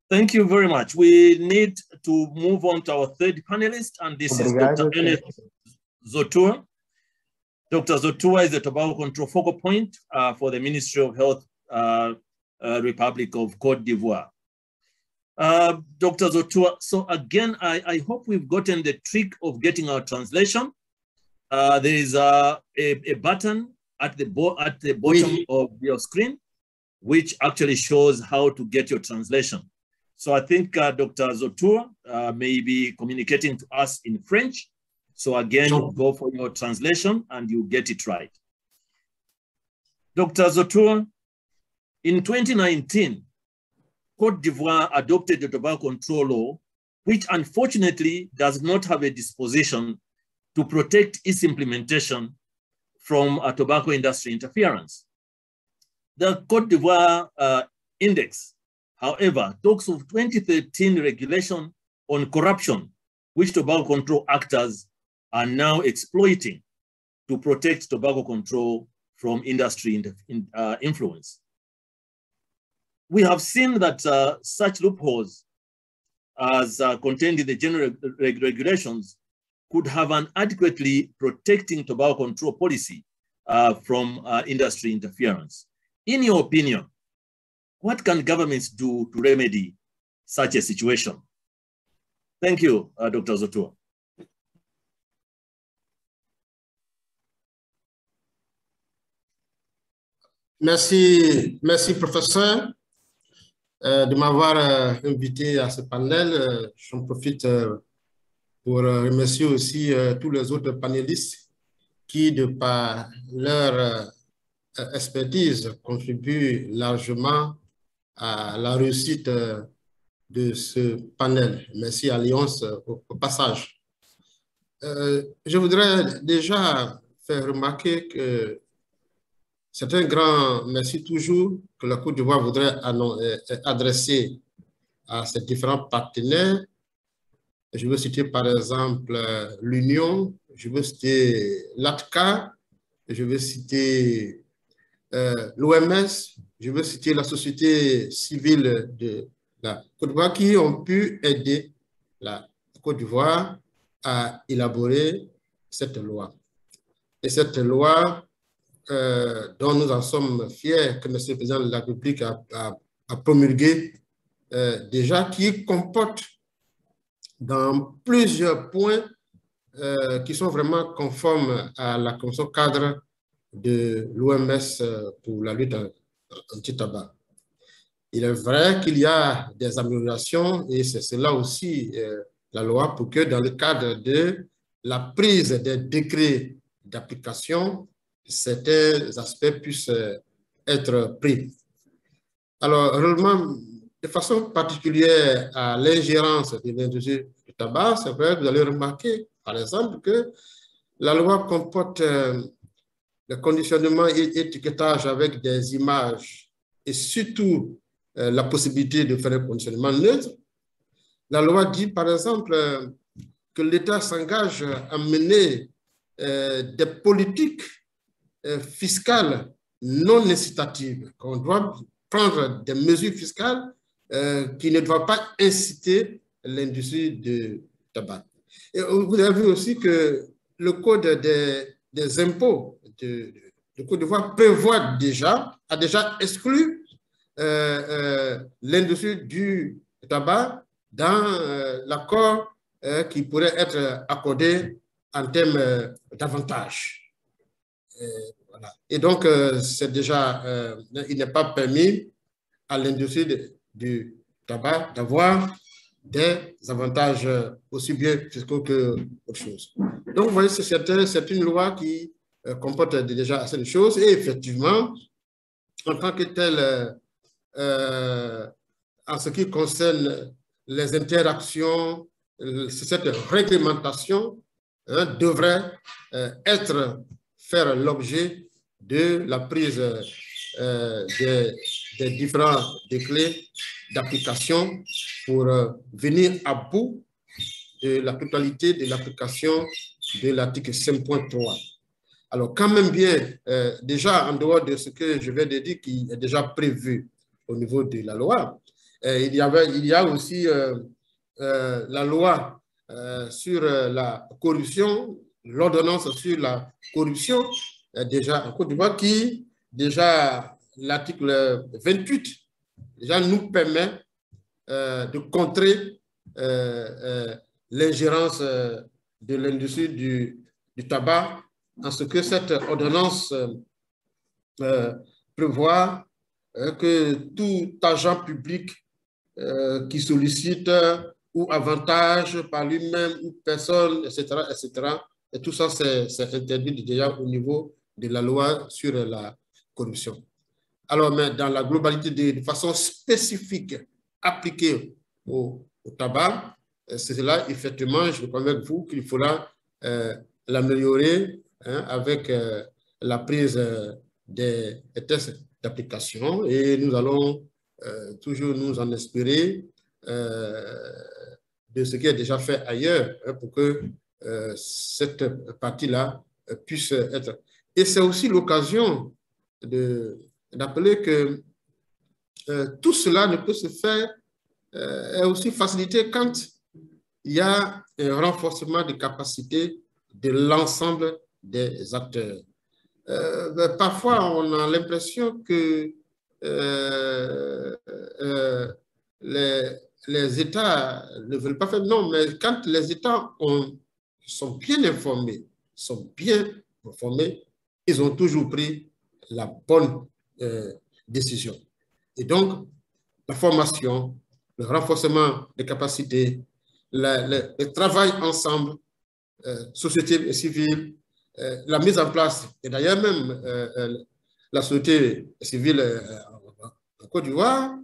Thank you very much. We need to move on to our third panelist, and this is Dr. Ernest Zotua. Dr. Zotua is the tobacco control focal point for the Ministry of Health, Republic of Cote d'Ivoire. Dr. Zotua, so again, I hope we've gotten the trick of getting our translation. There is a button at the bottom of your screen, which actually shows how to get your translation. So I think Dr. Zotua may be communicating to us in French. So again, go for your translation and you get it right. Dr. Zotua, in 2019, Cote d'Ivoire adopted the tobacco control law, which unfortunately does not have a disposition to protect its implementation from a tobacco industry interference. The Cote d'Ivoire Index, however, talks of 2013 regulation on corruption, which tobacco control actors are now exploiting to protect tobacco control from industry influence. We have seen that such loopholes as contained in the general regulations could have an adequately protecting tobacco control policy from industry interference. In your opinion, what can governments do to remedy such a situation? Thank you, Dr. Zotua. Merci, professeur, de m'avoir invité à ce panel. J'en profite pour remercier aussi tous les autres panélistes qui, de par leur expertise, contribuent largement à la réussite de ce panel. Merci Alliance au passage. Je voudrais déjà faire remarquer que c'est un grand merci toujours que la Côte d'Ivoire voudrait adresser à ses différents partenaires. Je veux citer par exemple l'Union, je veux citer l'ATCA, je veux citer l'OMS, je veux citer la société civile de la Côte d'Ivoire qui ont pu aider la Côte d'Ivoire à élaborer cette loi. Et cette loi dont nous en sommes fiers que M. le Président de la République a promulgué déjà, qui comporte dans plusieurs points qui sont vraiment conformes à la convention cadre de l'OMS pour la lutte anti-tabac. Il est vrai qu'il y a des améliorations et c'est cela aussi la loi pour que dans le cadre de la prise des décrets d'application, certains aspects puissent être pris. Alors, réellement, de façon particulière à l'ingérence de l'industrie du tabac, c'est vrai que vous allez remarquer, par exemple, que la loi comporte le conditionnement et étiquetage avec des images et surtout la possibilité de faire un conditionnement neutre. La loi dit, par exemple, que l'État s'engage à mener des politiques fiscales non incitatives, qu'on doit prendre des mesures fiscales qui ne doivent pas inciter l'industrie du tabac. Et vous avez vu aussi que le code des impôts de Côte d'Ivoire prévoit a déjà exclu l'industrie du tabac dans l'accord qui pourrait être accordé en termes d'avantages. Voilà. Et donc, c'est déjà, il n'est pas permis à l'industrie du tabac d'avoir des avantages aussi bien fiscaux que autre chose. Donc, vous voyez, c'est une loi qui comporte déjà assez de choses et effectivement, en tant que telle, en ce qui concerne les interactions, cette réglementation devrait faire l'objet de la prise des différents décrets d'application pour venir à bout de la totalité de l'application de l'article 5.3. Alors, quand même bien, déjà en dehors de ce que je viens de dire qui est déjà prévu au niveau de la loi, il y a aussi la loi sur la corruption, l'ordonnance sur la corruption, déjà en Côte d'Ivoire, qui, déjà l'article 28, déjà nous permet de contrer l'ingérence de l'industrie du tabac, en ce que cette ordonnance prévoit que tout agent public qui sollicite ou avantage par lui-même ou personne, etc., et tout ça, c'est interdit déjà au niveau de la loi sur la corruption. Alors, mais dans la globalité, de façon spécifique appliquée au tabac, c'est là, effectivement, je crois avec vous qu'il faudra l'améliorer avec la prise des tests d'application et nous allons toujours nous en inspirer de ce qui est déjà fait ailleurs pour que cette partie-là puisse être. Et c'est aussi l'occasion d'appeler que tout cela ne peut se faire est aussi facilité quand il y a un renforcement des capacités de l'ensemble des acteurs. Parfois, on a l'impression que les États ne veulent pas faire. Non, mais quand les États sont bien informés, ils ont toujours pris la bonne décision. Et donc, la formation, le renforcement des capacités, le travail ensemble, société civile, la mise en place, et d'ailleurs même la société civile en Côte d'Ivoire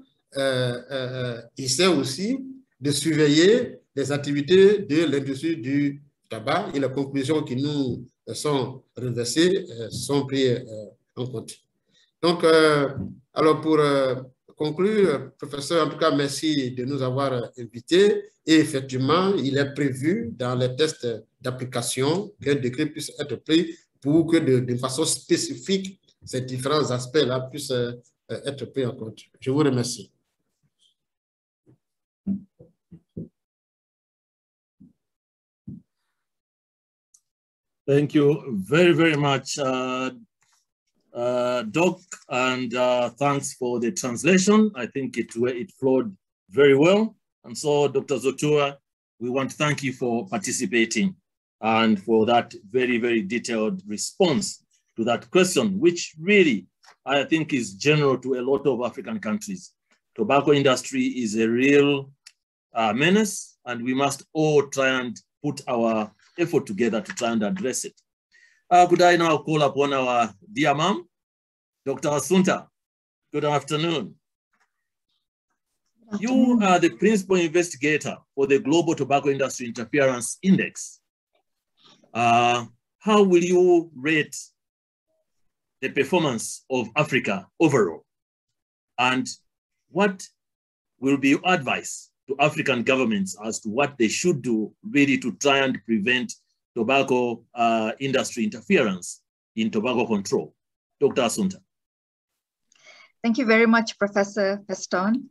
essaie aussi de surveiller les activités de l'industrie du tabac et les conclusions qui nous sont reversées sont prises en compte. Donc, alors pour conclure, professeur, en tout cas, merci de nous avoir invités. Et effectivement, il est prévu dans les tests d'application qu'un décret puisse être pris pour que de façon spécifique, ces différents aspects-là puissent être pris en compte. Je vous remercie. Thank you very, very much, Doc, and thanks for the translation. I think it flowed very well. And so, Dr. Zotua, we want to thank you for participating and for that very, very detailed response to that question, which really, I think, is general to a lot of African countries. Tobacco industry is a real menace, and we must all try and put our effort together to try and address it. Could I now call upon our dear ma'am, Dr. Assunta? Good afternoon. You are the principal investigator for the Global Tobacco Industry Interference Index. How will you rate the performance of Africa overall? And what will be your advice to African governments as to what they should do really to try and prevent tobacco industry interference in tobacco control? Dr. Assunta. Thank you very much, Professor Feston.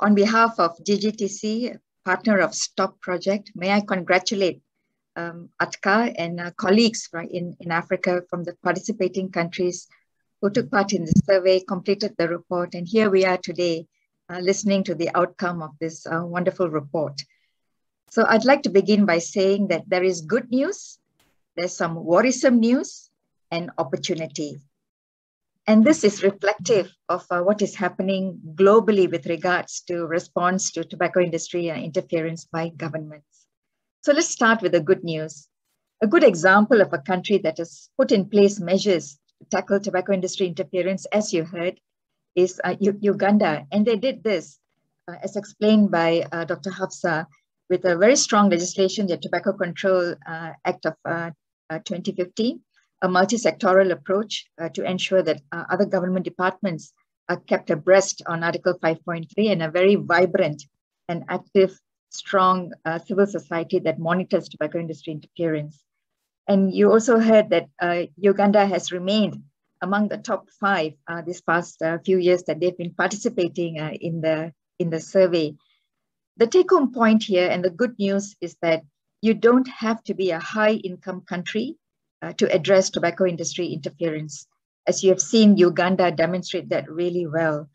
On behalf of GGTC, partner of STOP project, may I congratulate Atka and colleagues in Africa from the participating countries who took part in the survey, completed the report, and here we are today listening to the outcome of this wonderful report. So I'd like to begin by saying that there is good news, there's some worrisome news, and opportunity. And this is reflective of what is happening globally with regards to response to tobacco industry interference by governments. So let's start with the good news. A good example of a country that has put in place measures to tackle tobacco industry interference, as you heard, is Uganda. And they did this, as explained by Dr. Hafsa, with a very strong legislation, the Tobacco Control Act of 2015, a multi-sectoral approach to ensure that other government departments are kept abreast on Article 5.3, and a very vibrant and active, strong civil society that monitors tobacco industry interference. And you also heard that Uganda has remained among the top 5 this past few years that they've been participating in the survey. The take-home point here and the good news is that you don't have to be a high-income country to address tobacco industry interference. As you have seen, Uganda demonstrate that really well.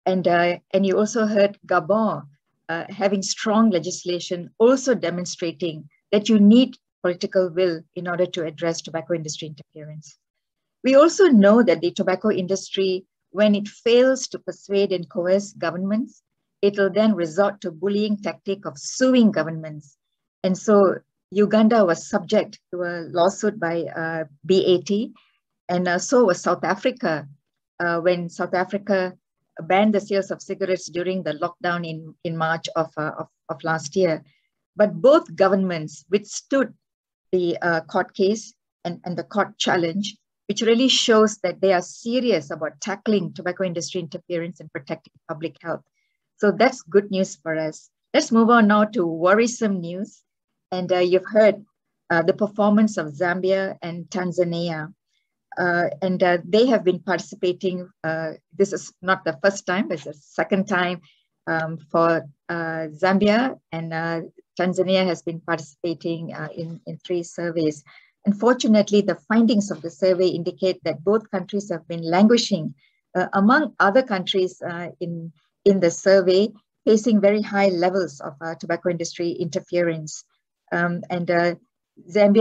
And you also heard Gabon having strong legislation, also demonstrating that you need political will in order to address tobacco industry interference. We also know that the tobacco industry, when it fails to persuade and coerce governments, it will then resort to bullying tactic of suing governments. And so Uganda was subject to a lawsuit by BAT, and so was South Africa when South Africa banned the sales of cigarettes during the lockdown in March of last year. But both governments withstood the court case and the court challenge, which really shows that they are serious about tackling tobacco industry interference and protecting public health. So that's good news for us. Let's move on now to worrisome news. And you've heard the performance of Zambia and Tanzania. They have been participating. This is not the first time, it's the second time for Zambia, and Tanzania has been participating in 3 surveys. Unfortunately, the findings of the survey indicate that both countries have been languishing among other countries in the survey, facing very high levels of tobacco industry interference. Zambia,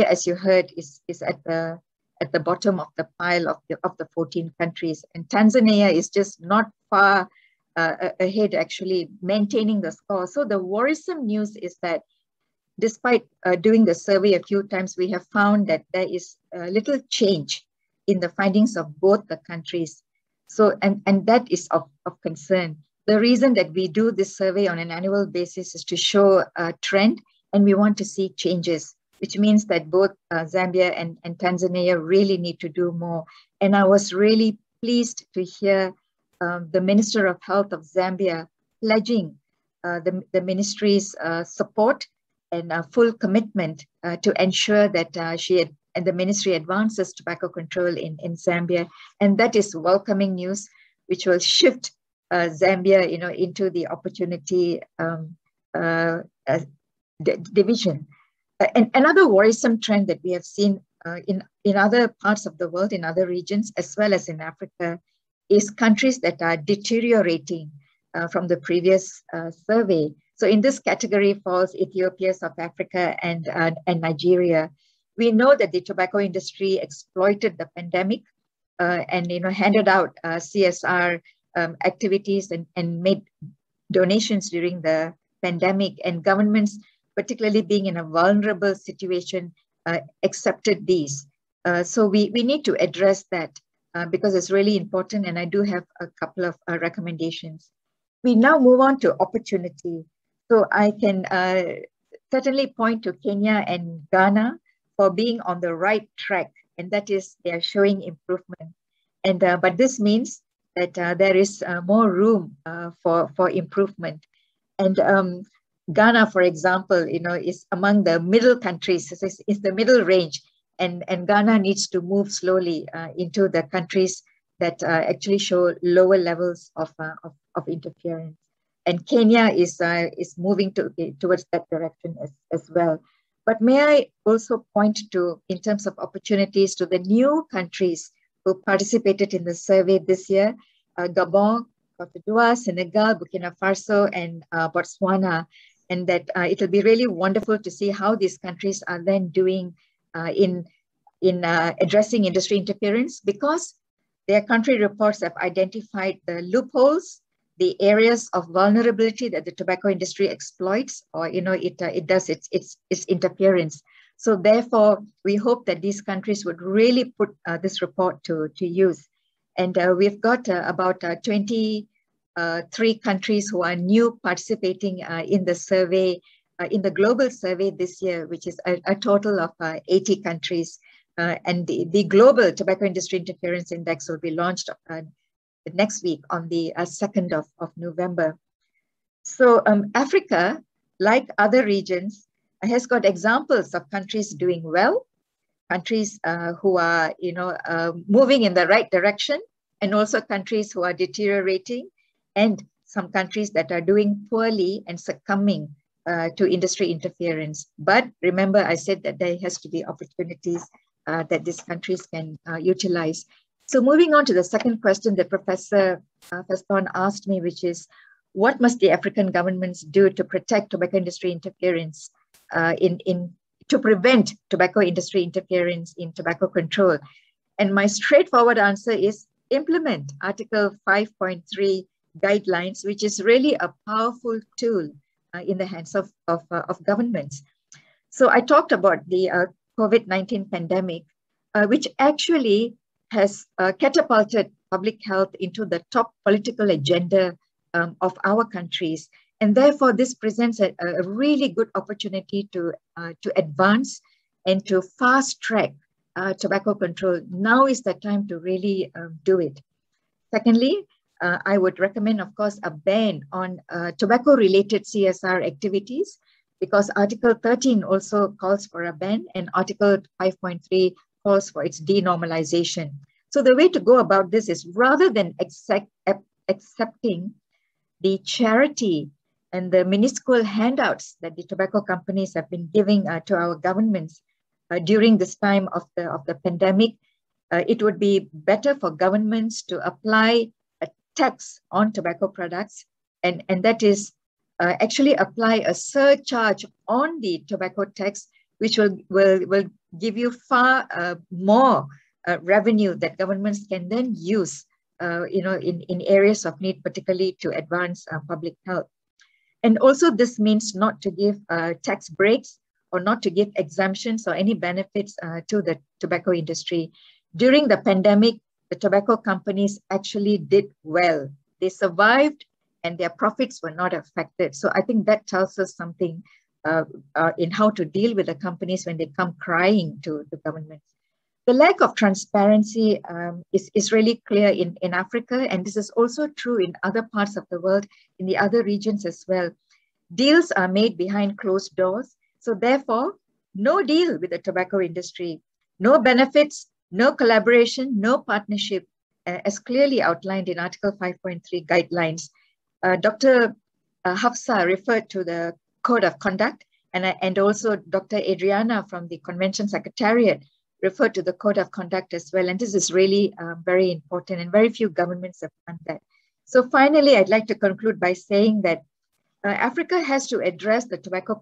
as you heard, is at the bottom of the pile of the 14 countries. And Tanzania is just not far ahead, actually maintaining the score. So the worrisome news is that despite doing the survey a few times, we have found that there is little change in the findings of both the countries. So, and that is of concern. The reason that we do this survey on an annual basis is to show a trend, and we want to see changes, which means that both Zambia and Tanzania really need to do more. And I was really pleased to hear the Minister of Health of Zambia pledging the ministry's support and full commitment to ensure that she and the ministry advances tobacco control in Zambia. And that is welcoming news, which will shift Zambia, into the opportunity division. And another worrisome trend that we have seen in other parts of the world, in other regions, as well as in Africa, is countries that are deteriorating from the previous survey. So in this category falls Ethiopia, South Africa, and Nigeria. We know that the tobacco industry exploited the pandemic and handed out CSR activities and made donations during the pandemic, and governments, particularly being in a vulnerable situation, accepted these. So we need to address that because it's really important, and I do have a couple of recommendations. We now move on to opportunity. So I can certainly point to Kenya and Ghana for being on the right track, and that is they are showing improvement. And but this means that there is more room for improvement. And Ghana, for example, is among the middle countries. It's the middle range, and Ghana needs to move slowly into the countries that actually show lower levels of interference. And Kenya is moving towards that direction as well. But may I also point to, in terms of opportunities, to the new countries who participated in the survey this year: Gabon, Cote d'Ivoire, Senegal, Burkina Faso, and Botswana. And that it'll be really wonderful to see how these countries are then doing in addressing industry interference, because their country reports have identified the loopholes, the areas of vulnerability that the tobacco industry exploits, or it does its interference. So therefore, we hope that these countries would really put this report to use. And we've got about 23 countries who are new participating in the survey, in the global survey this year, which is a total of 80 countries. And the Global Tobacco Industry Interference Index will be launched next week on the 2nd of November. So Africa, like other regions, has got examples of countries doing well, countries who are moving in the right direction, and also countries who are deteriorating, and some countries that are doing poorly and succumbing to industry interference. But remember, I said that there has to be opportunities that these countries can utilize. So moving on to the second question that Professor Feston asked me, which is, what must the African governments do to protect tobacco industry interference, to prevent tobacco industry interference in tobacco control? And my straightforward answer is implement Article 5.3 guidelines, which is really a powerful tool in the hands of governments. So I talked about the COVID-19 pandemic, which actually has catapulted public health into the top political agenda of our countries. And therefore, this presents a really good opportunity to advance and to fast track tobacco control. Now is the time to really do it. Secondly, I would recommend, of course, a ban on tobacco-related CSR activities, because Article 13 also calls for a ban and Article 5.3 calls for its denormalization. So the way to go about this is, rather than accepting the charity and the minuscule handouts that the tobacco companies have been giving to our governments during this time of the pandemic, it would be better for governments to apply a tax on tobacco products, and that is actually apply a surcharge on the tobacco tax, which will give you far more revenue that governments can then use in areas of need, particularly to advance public health. And also this means not to give tax breaks or not to give exemptions or any benefits to the tobacco industry. During the pandemic, the tobacco companies actually did well. They survived and their profits were not affected. So I think that tells us something in how to deal with the companies when they come crying to the government. The lack of transparency is really clear in Africa, and this is also true in other parts of the world, in the other regions as well. Deals are made behind closed doors. So therefore, no deal with the tobacco industry, no benefits, no collaboration, no partnership, as clearly outlined in Article 5.3 guidelines. Dr. Hafsa referred to the Code of Conduct, and also Dr. Adriana from the Convention Secretariat referred to the Code of Conduct as well. And this is really very important, and very few governments have done that. So finally, I'd like to conclude by saying that Africa has to address the tobacco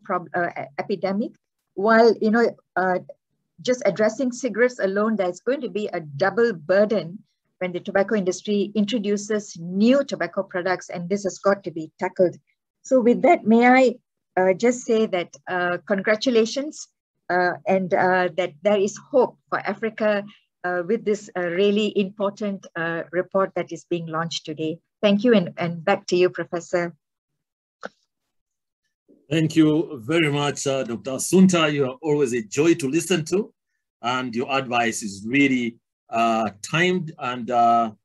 epidemic, while just addressing cigarettes alone, there's going to be a double burden when the tobacco industry introduces new tobacco products, and this has got to be tackled. So with that, may I just say that congratulations, and that there is hope for Africa with this really important report that is being launched today. Thank you, and back to you, Professor. Thank you very much, Dr. Assunta. You are always a joy to listen to, and your advice is really timed and to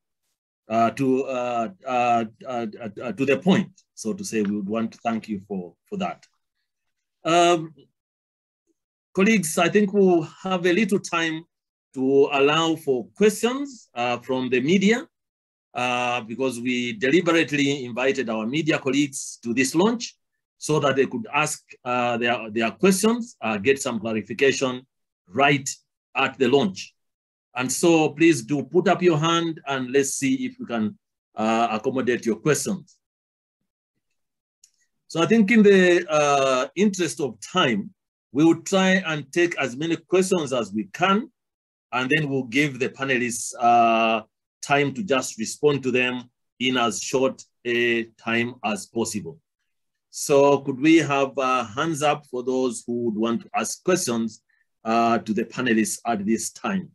the point, so to say. We would want to thank you for that. Colleagues, I think we'll have a little time to allow for questions from the media, because we deliberately invited our media colleagues to this launch so that they could ask their questions, get some clarification right at the launch. And so please do put up your hand and let's see if we can accommodate your questions. So I think in the interest of time, we will try and take as many questions as we can, and then we'll give the panelists time to just respond to them in as short a time as possible. So could we have hands up for those who would want to ask questions to the panelists at this time?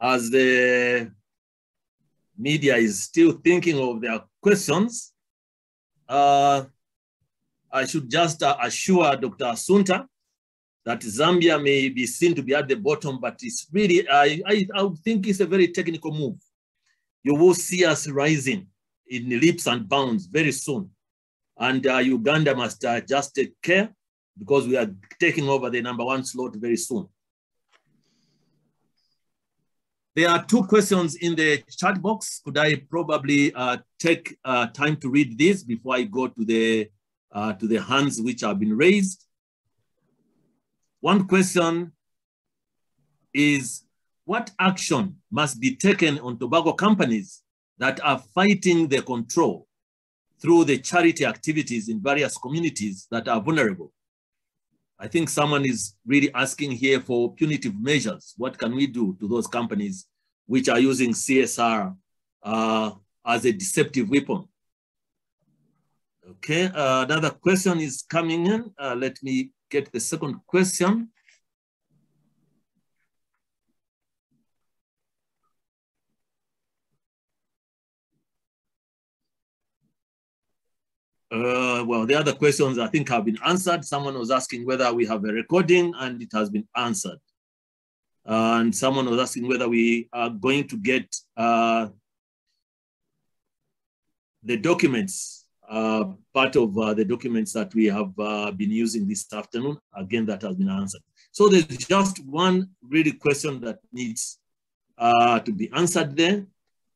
As the media is still thinking of their questions, I should just assure Dr. Assunta that Zambia may be seen to be at the bottom, but it's really, I would think it's a very technical move. You will see us rising in leaps and bounds very soon. And Uganda must just take care, because we are taking over the #1 slot very soon. There are two questions in the chat box. Could I probably take time to read this before I go to the hands which have been raised? One question is, what action must be taken on tobacco companies that are fighting the control through the charity activities in various communities that are vulnerable? I think someone is really asking here for punitive measures. What can we do to those companies which are using CSR as a deceptive weapon? Okay, another question is coming in. Let me get the second question. Well, the other questions I think have been answered. Someone was asking whether we have a recording, and it has been answered. And someone was asking whether we are going to get the documents, part of the documents that we have been using this afternoon. Again, that has been answered. So there's just one really question that needs to be answered there.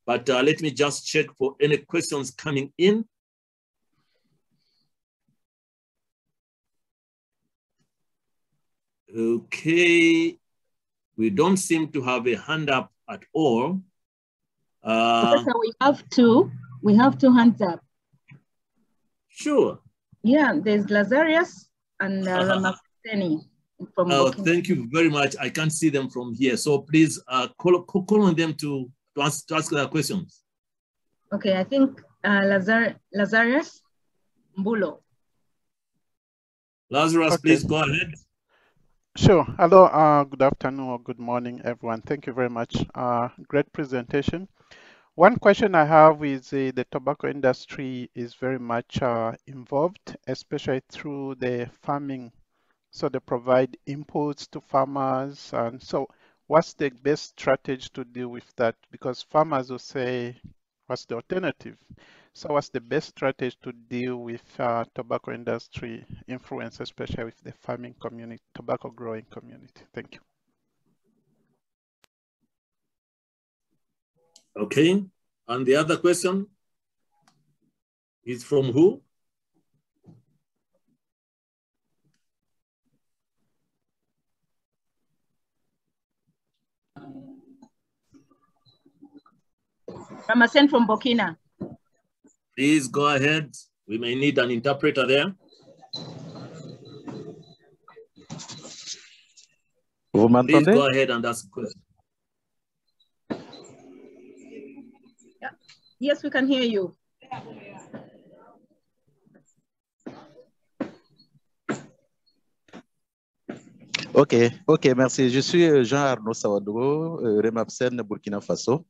But let me just check for any questions coming in. Okay, we don't seem to have a hand up at all. Professor, we have two hands up. Sure. Yeah, there's Lazarus and Ramapeni from Burkina. Thank you very much. I can't see them from here. So please call on them to ask their questions. Okay, I think Lazarus Mbulo. Lazarus, okay. Please go ahead. Sure. Hello, good afternoon or good morning, everyone. Thank you very much. Great presentation. One question I have is the tobacco industry is very much involved, especially through the farming. So they provide inputs to farmers. And so what's the best strategy to deal with that? Because farmers will say, what's the alternative? So what's the best strategy to deal with tobacco industry influence, especially with the farming community, tobacco growing community? Thank you. Okay, and the other question is from who? Ramasen from Burkina. Please go ahead. We may need an interpreter there. Please go ahead and ask a question. Yeah. Yes, we can hear you. Ok, merci. Je suis Jean-Arnaud Sawadou, Remapsen, Burkina Faso.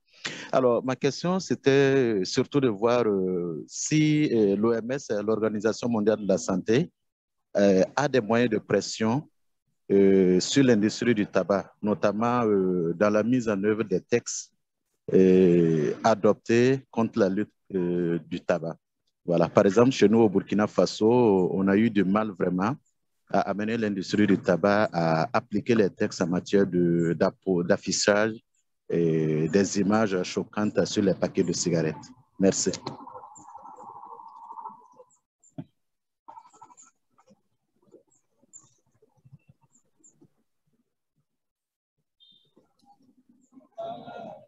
Alors, ma question, c'était surtout de voir si l'OMS, l'Organisation mondiale de la santé, a des moyens de pression sur l'industrie du tabac, notamment dans la mise en œuvre des textes adoptés contre la lutte du tabac. Voilà. Par exemple, chez nous au Burkina Faso, on a eu du mal vraiment à amener l'industrie du tabac à appliquer les textes en matière d'affichage et des images choquantes sur les paquets de cigarettes. Merci.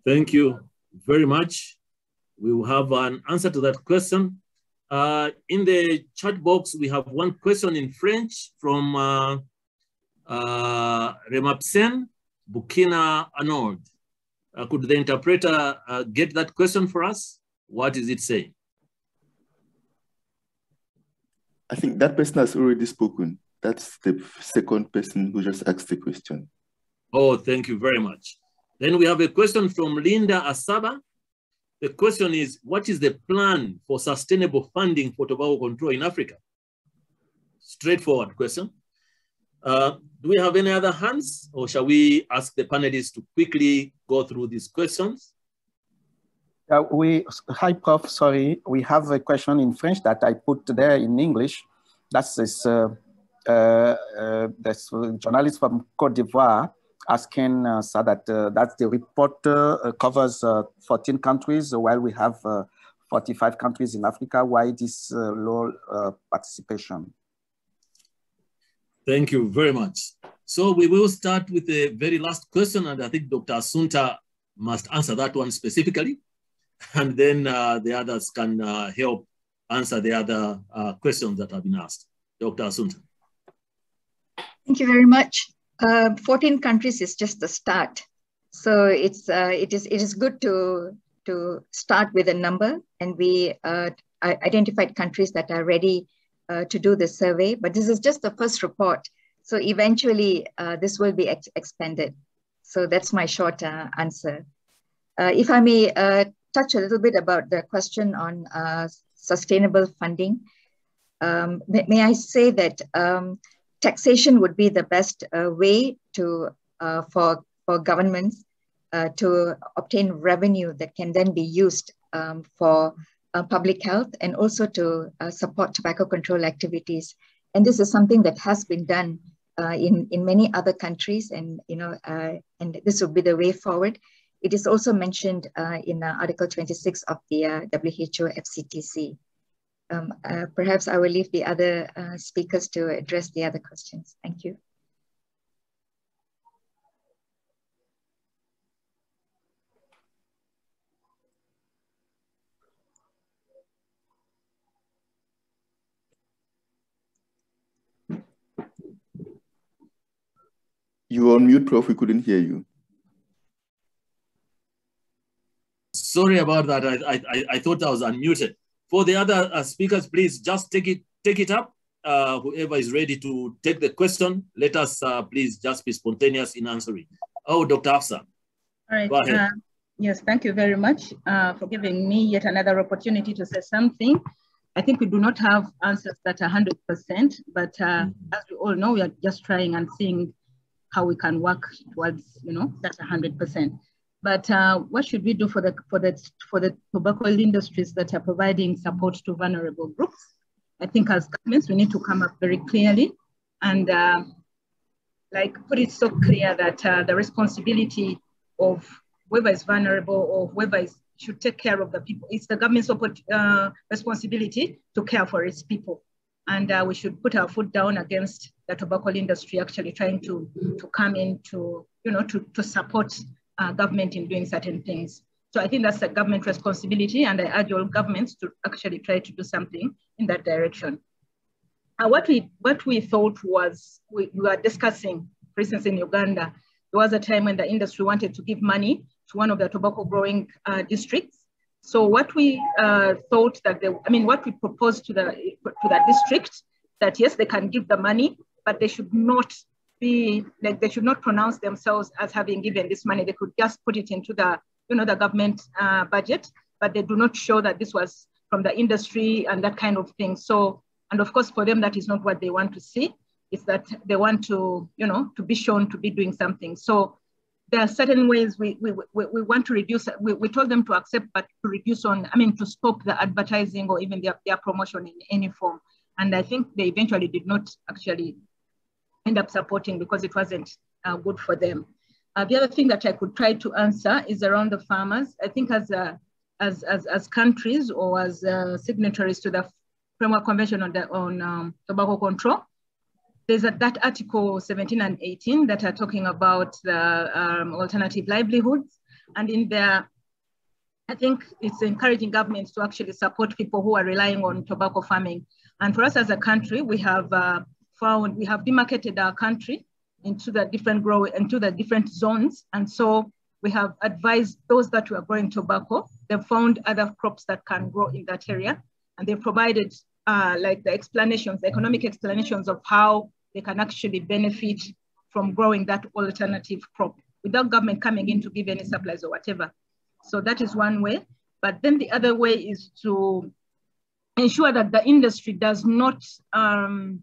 Thank you very much. We will have an answer to that question. In the chat box, we have one question in French from Remapsen, Burkina Nord. Could the interpreter get that question for us? What is it saying? I think that person has already spoken. That's the second person who just asked the question. Oh, thank you very much. Then we have a question from Linda Asaba. The question is, what is the plan for sustainable funding for tobacco control in Africa? Straightforward question. Do we have any other hands, or shall we ask the panelists to quickly go through these questions? Hi, Prof. Sorry, we have a question in French that I put there in English. That's this journalist from Côte d'Ivoire asking so that the report covers 14 countries, while we have 45 countries in Africa. Why this low participation? Thank you very much. So we will start with the very last question, and I think Dr. Assunta must answer that one specifically, and then the others can help answer the other questions that have been asked. Dr. Assunta. Thank you very much. 14 countries is just the start. So it is good to start with a number, and we identified countries that are ready to do the survey, but this is just the first report. So eventually this will be expanded. So that's my short answer. If I may touch a little bit about the question on sustainable funding. may I say that taxation would be the best way to for governments to obtain revenue that can then be used for public health and also to support tobacco control activities. And this is something that has been done in many other countries, and and this would be the way forward. It is also mentioned in Article 26 of the WHO FCTC. Perhaps I will leave the other speakers to address the other questions. Thank you. You were on mute, Prof. We couldn't hear you. Sorry about that. I thought I was unmuted. For the other speakers, please just take it up. Whoever is ready to take the question, let us please just be spontaneous in answering. Oh, Dr. Afsa. All right. Go ahead. Yes, thank you very much for giving me yet another opportunity to say something. I think we do not have answers that are 100%, but as we all know, we are just trying and seeing how we can work towards, that 100%. But what should we do for the tobacco industries that are providing support to vulnerable groups? I think as governments, we need to come up very clearly and put it so clear that the responsibility of whoever is vulnerable or whoever should take care of the people, it's the government's responsibility to care for its people. And we should put our foot down against the tobacco industry actually trying to come in to support government in doing certain things. So I think that's a government responsibility, and I urge all governments to actually try to do something in that direction. What we thought was, we were discussing, for instance, in Uganda, there was a time when the industry wanted to give money to one of the tobacco growing districts. So what we thought that what we proposed to the district, that yes, they can give the money, but they should not be they should not pronounce themselves as having given this money. They could just put it into the the government budget, but they do not show that this was from the industry and that kind of thing. So, and of course, for them, that is not what they want to see. It's that they want to to be shown to be doing something. So there are certain ways we want to reduce. We told them to accept, but to reduce to stop the advertising or even their promotion in any form. And I think they eventually did not actually end up supporting because it wasn't good for them. The other thing that I could try to answer is around the farmers. I think as countries or as signatories to the Framework Convention on Tobacco Control, there's that Article 17 and 18 that are talking about the alternative livelihoods. And in there, I think it's encouraging governments to actually support people who are relying on tobacco farming. And for us as a country, we have we have demarcated our country into the different zones. And so we have advised those that were growing tobacco, they've found other crops that can grow in that area. And they've provided the explanations, the economic explanations of how they can actually benefit from growing that alternative crop without government coming in to give any supplies or whatever. So that is one way. But then the other way is to ensure that the industry does not, I'm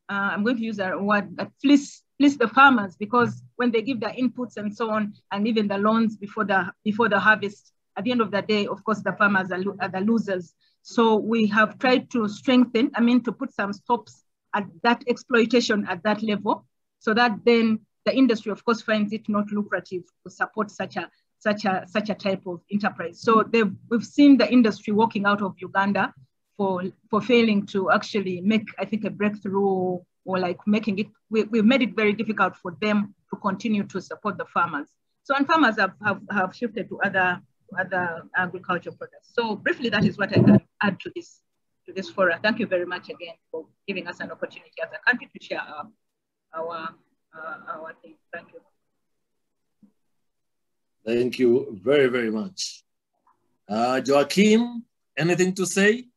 going to use a word, fleece the farmers, because when they give their inputs and so on, and even the loans before the harvest, at the end of the day, of course, the farmers are the losers. So we have tried to strengthen, to put some stops at that exploitation at that level, so that then the industry, of course, finds it not lucrative to support such a type of enterprise. So we've seen the industry walking out of Uganda for failing to actually make, I think, a breakthrough, or making it, we've made it very difficult for them to continue to support the farmers. So, and farmers have shifted to other agricultural products. So briefly, that is what I can add to this forum. Thank you very much again for giving us an opportunity as a country to share our things. Thank you. Thank you very, very much. Joaquim, anything to say?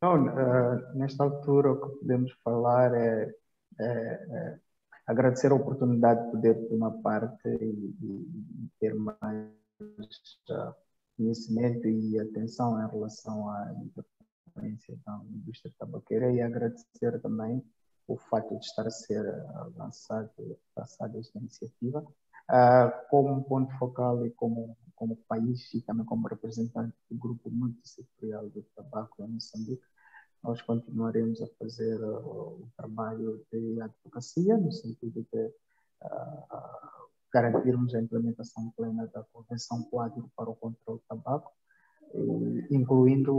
Não, nesta altura o que podemos falar é agradecer a oportunidade de poder tomar parte e ter mais conhecimento e atenção em relação à interferência da indústria tabaqueira e agradecer também o fato de estar a ser lançada esta iniciativa. Como ponto focal e como país e também como representante do grupo multissetorial do tabaco em Moçambique, nós continuaremos a fazer o trabalho de advocacia no sentido de garantirmos a implementação plena da Convenção Quadro para o Controle do Tabaco, incluindo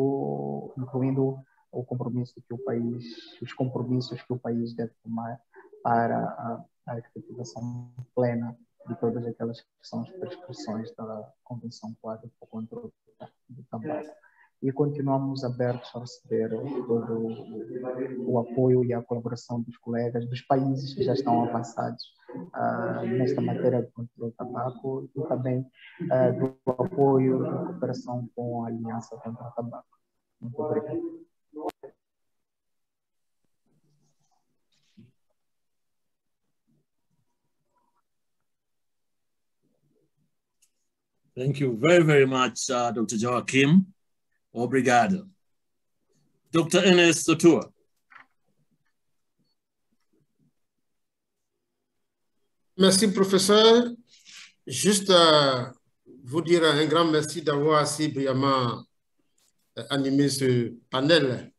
o compromisso que o país, os compromissos que o país deve tomar para a efetivação plena de todas aquelas que são as prescrições da Convenção Quadro para o Controle do Tabaco. E continuamos abertos a receber todo o apoio e a colaboração dos colegas dos países que já estão avançados nesta matéria de controle do tabaco e também do apoio e cooperação com a Aliança contra o Tabaco. Muito obrigado. Thank you very, very much, Dr. Joachim. Obrigado. Dr. Enes Sotua. Merci, professeur. Juste vous dire un grand merci d'avoir assez brillamment animé ce panel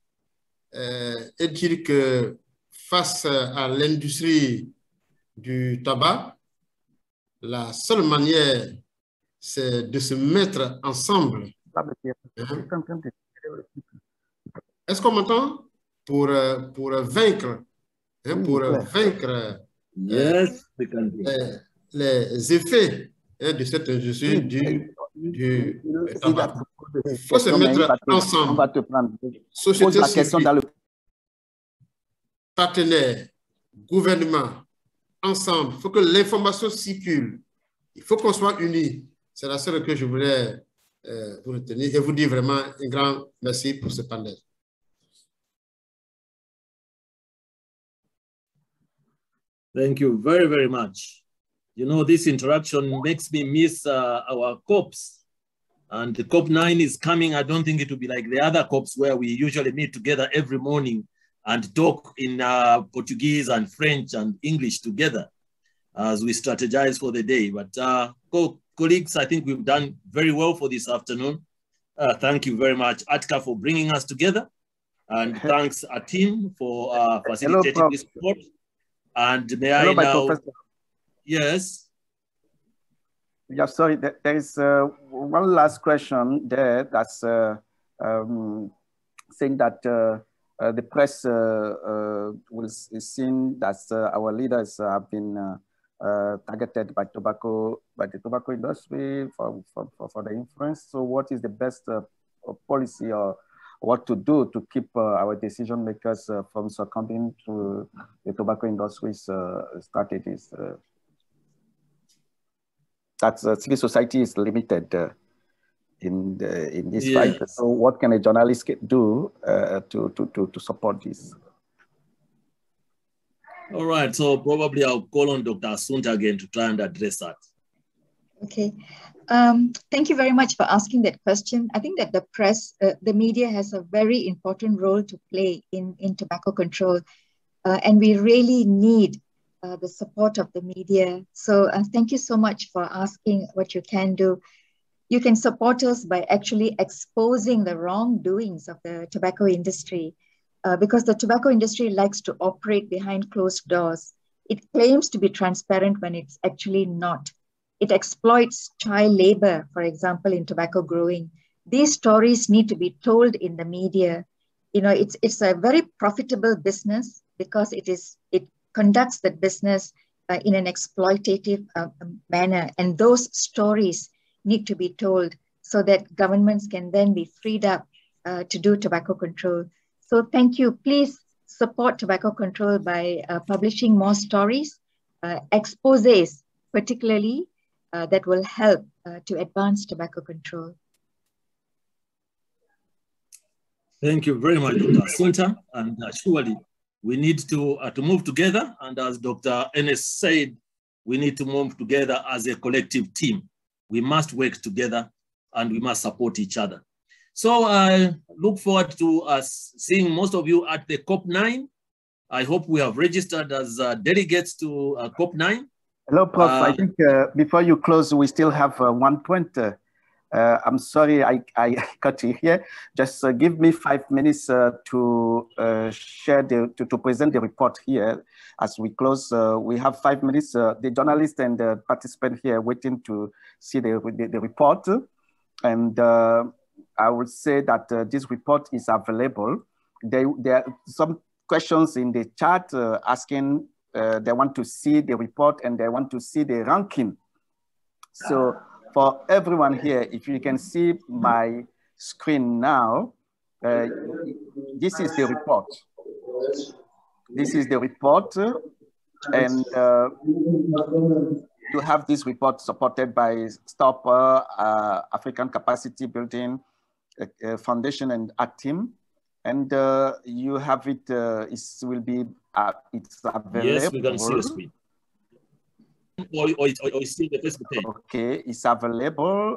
et dire que face à l'industrie du tabac, la seule manière, c'est de se mettre ensemble. Est-ce qu'on m'entend? Pour vaincre, yes, les effets de cette industrie du tabac. Il faut se mettre ensemble. Société civile, partenaires, gouvernement, ensemble. Il faut que l'information circule. Il faut qu'on soit unis. C'est la seule que je voulais vous retenir et vous dire vraiment un grand merci pour ce panel. Thank you very, very much. You know, this interaction makes me miss our COPs. And the COP9 is coming. I don't think it will be like the other COPs where we usually meet together every morning and talk in Portuguese and French and English together as we strategize for the day. But colleagues, I think we've done very well for this afternoon. Thank you very much, Atka, for bringing us together. And thanks, Atim, for facilitating this support. And may I now... Professor. Yes? Yeah, sorry, there is one last question there that's saying that the press is seen that our leaders have been targeted by the tobacco industry for the influence. So what is the best policy or what to do to keep our decision makers from succumbing to the tobacco industry's strategies? That civil society is limited in this fight. So what can a journalist do to support this? All right, so probably I'll call on Dr. Assunta again to try and address that. Okay, thank you very much for asking that question. I think that the press, the media has a very important role to play in tobacco control. And we really need the support of the media. So thank you so much for asking what you can do. You can support us by actually exposing the wrongdoings of the tobacco industry. Because the tobacco industry likes to operate behind closed doors. It claims to be transparent when it's actually not. It exploits child labor, for example, in tobacco growing. These stories need to be told in the media. You know, it's a very profitable business because it conducts the business in an exploitative manner. And those stories need to be told so that governments can then be freed up to do tobacco control. So thank you. Please support tobacco control by publishing more stories, exposés particularly, that will help to advance tobacco control. Thank you very much, Dr. Assunta. And surely we need to move together. And as Dr. Enes said, we need to move together as a collective team. we must work together and we must support each other. So I look forward to us seeing most of you at the COP9. I hope we have registered as delegates to COP9. Hello, Prof. I think before you close, we still have 1 point. I'm sorry I cut you here. Just give me 5 minutes to share to present the report here. As we close, we have 5 minutes. The journalist and the participant here waiting to see the report. And I would say that this report is available. There are some questions in the chat asking they want to see the report and they want to see the ranking. So for everyone here, if you can see my screen now, this is the report. This is the report, and you have this report supported by STOP, African Capacity Building Foundation and ACTIM, and you have it. It's available. Yes, we can see the screen. Or it's still the Facebook page. Okay, it's available.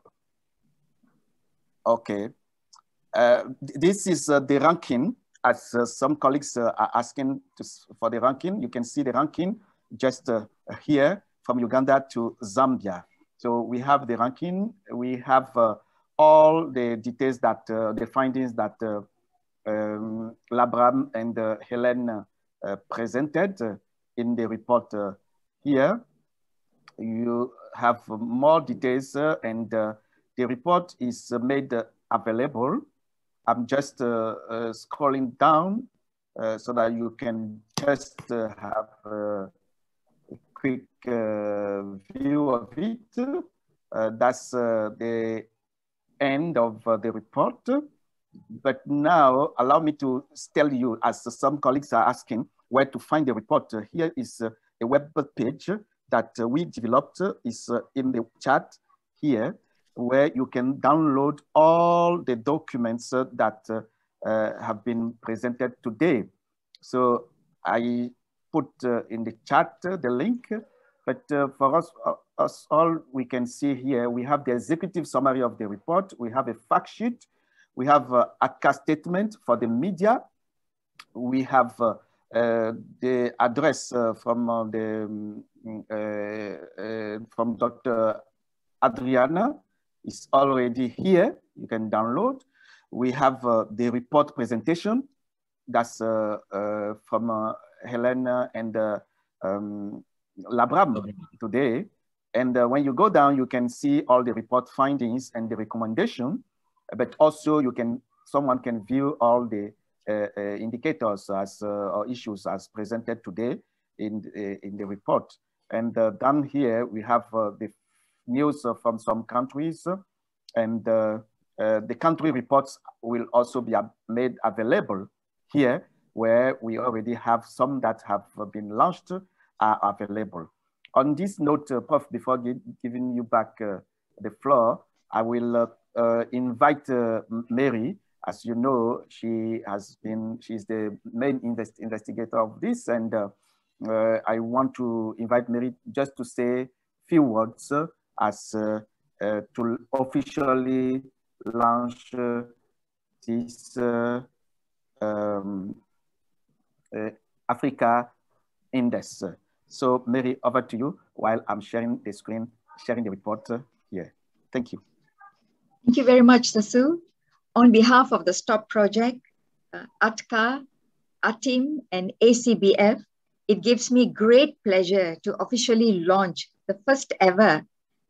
Okay. This is the ranking, as some colleagues are asking for the ranking. You can see the ranking just here from Uganda to Zambia. So we have the ranking. We have all the details that, the findings that Labram and Helen presented in the report here. You have more details and the report is made available. I'm just scrolling down so that you can just have a quick view of it. That's the end of the report. But now allow me to tell you, as some colleagues are asking, where to find the report. Here is a web page that we developed, is in the chat here, where you can download all the documents that have been presented today. So I put in the chat the link, but for us all, we can see here, we have the executive summary of the report, we have a fact sheet, we have a cast statement for the media, we have the address from Dr. Adriana is already here. You can download. We have the report presentation. That's from Helena and Labram today. And when you go down, you can see all the report findings and the recommendation. But also, someone can view all the indicators or issues as presented today in the report. And down here, we have the news from some countries, and the country reports will also be made available here, where we already have some that have been launched are available. On this note, Prof, before giving you back the floor, I will invite Mary. As you know, she's the main investigator of this, and I want to invite Mary just to say a few words as to officially launch this Africa Index. So Mary, over to you while I'm sharing the screen, sharing the report here. Thank you. Thank you very much, Sasu. On behalf of the STOP project, ATCA, ATIM, and ACBF, it gives me great pleasure to officially launch the first ever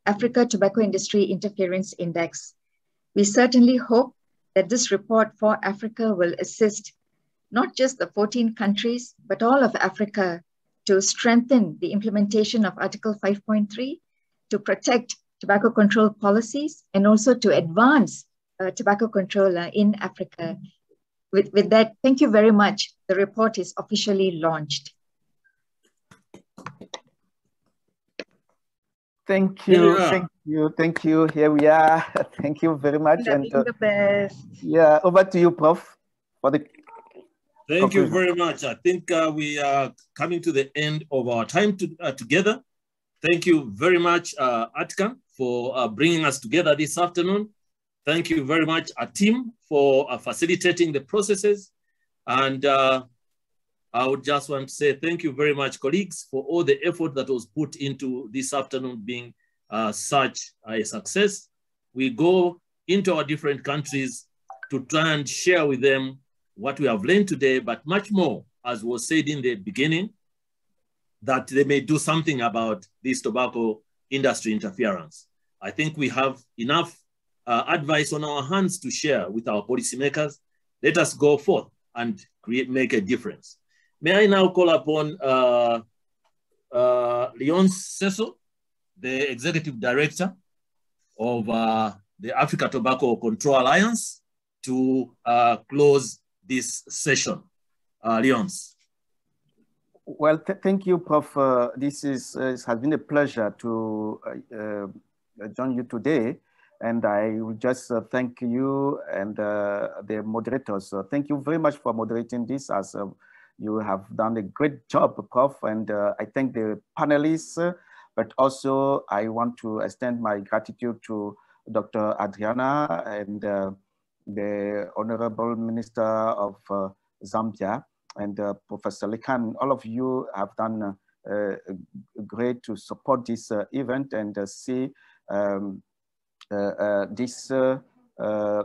Africa Tobacco Industry Interference Index. We certainly hope that this report for Africa will assist not just the 14 countries, but all of Africa to strengthen the implementation of Article 5.3, to protect tobacco control policies, and also to advance tobacco control in Africa. With that, thank you very much. The report is officially launched. Thank you, thank you, thank you. Here we are. Thank you very much. And the best. Yeah, over to you, Prof. For the Thank you very much. I think we are coming to the end of our time together. Thank you very much, Atka, for bringing us together this afternoon. Thank you very much, Atim, for facilitating the processes. And I would just want to say thank you very much, colleagues, for all the effort that was put into this afternoon being such a success. We go into our different countries to try and share with them what we have learned today, but much more, as was said in the beginning, that they may do something about this tobacco industry interference. I think we have enough advice on our hands to share with our policymakers. Let us go forth and make a difference. May I now call upon Leon Seso, the Executive Director of the Africa Tobacco Control Alliance, to close this session. Leons. Well, thank you, Prof. This has been a pleasure to join you today. And I will just thank you and the moderators. Thank you very much for moderating this, as you have done a great job, Prof. And I thank the panelists, but also I want to extend my gratitude to Dr. Adriana and the Honorable Minister of Zambia and Professor Lekan. All of you have done great to support this event and see this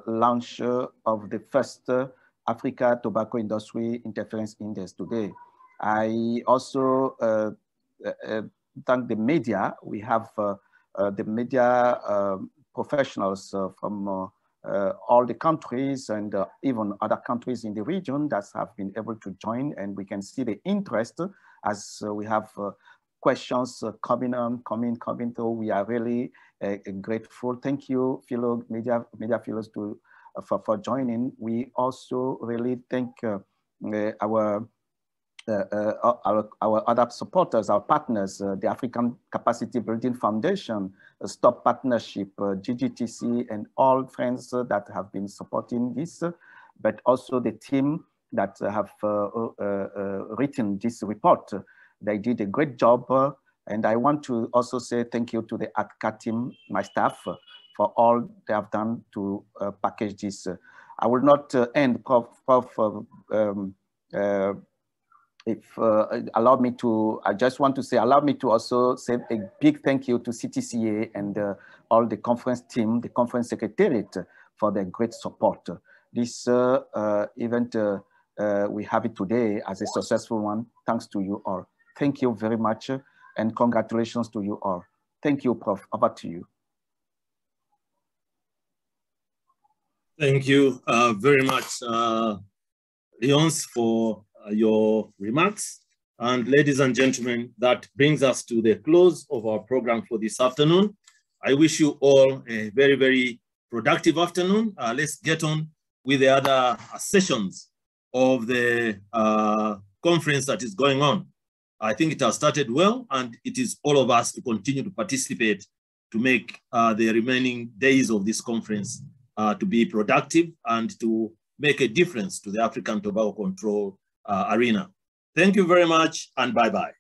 launch of the first Africa Tobacco Industry Interference Index today. I also thank the media. We have the media professionals from all the countries and even other countries in the region that have been able to join, and we can see the interest as we have questions coming through. We are really grateful. Thank you, fellow media fellows, for joining. We also really thank our other supporters, our partners, the African Capacity Building Foundation, Stop Partnership, GGTC, and all friends that have been supporting this, but also the team that have written this report. They did a great job. And I want to also say thank you to the ATCA team, my staff, for all they have done to package this. I will not end, Prof. If allow me to, I just want to say, allow me to also say a big thank you to CTCA and all the conference team, the conference secretariat, for their great support. This event, we have it today as a successful one, thanks to you all. Thank you very much, and congratulations to you all. Thank you, Prof. Over to you. Thank you very much, Leons, for your remarks. And ladies and gentlemen, that brings us to the close of our program for this afternoon. I wish you all a very, very productive afternoon. Let's get on with the other sessions of the conference that is going on. I think it has started well, and it is all of us to continue to participate to make the remaining days of this conference to be productive and to make a difference to the African tobacco control arena. Thank you very much, and bye-bye.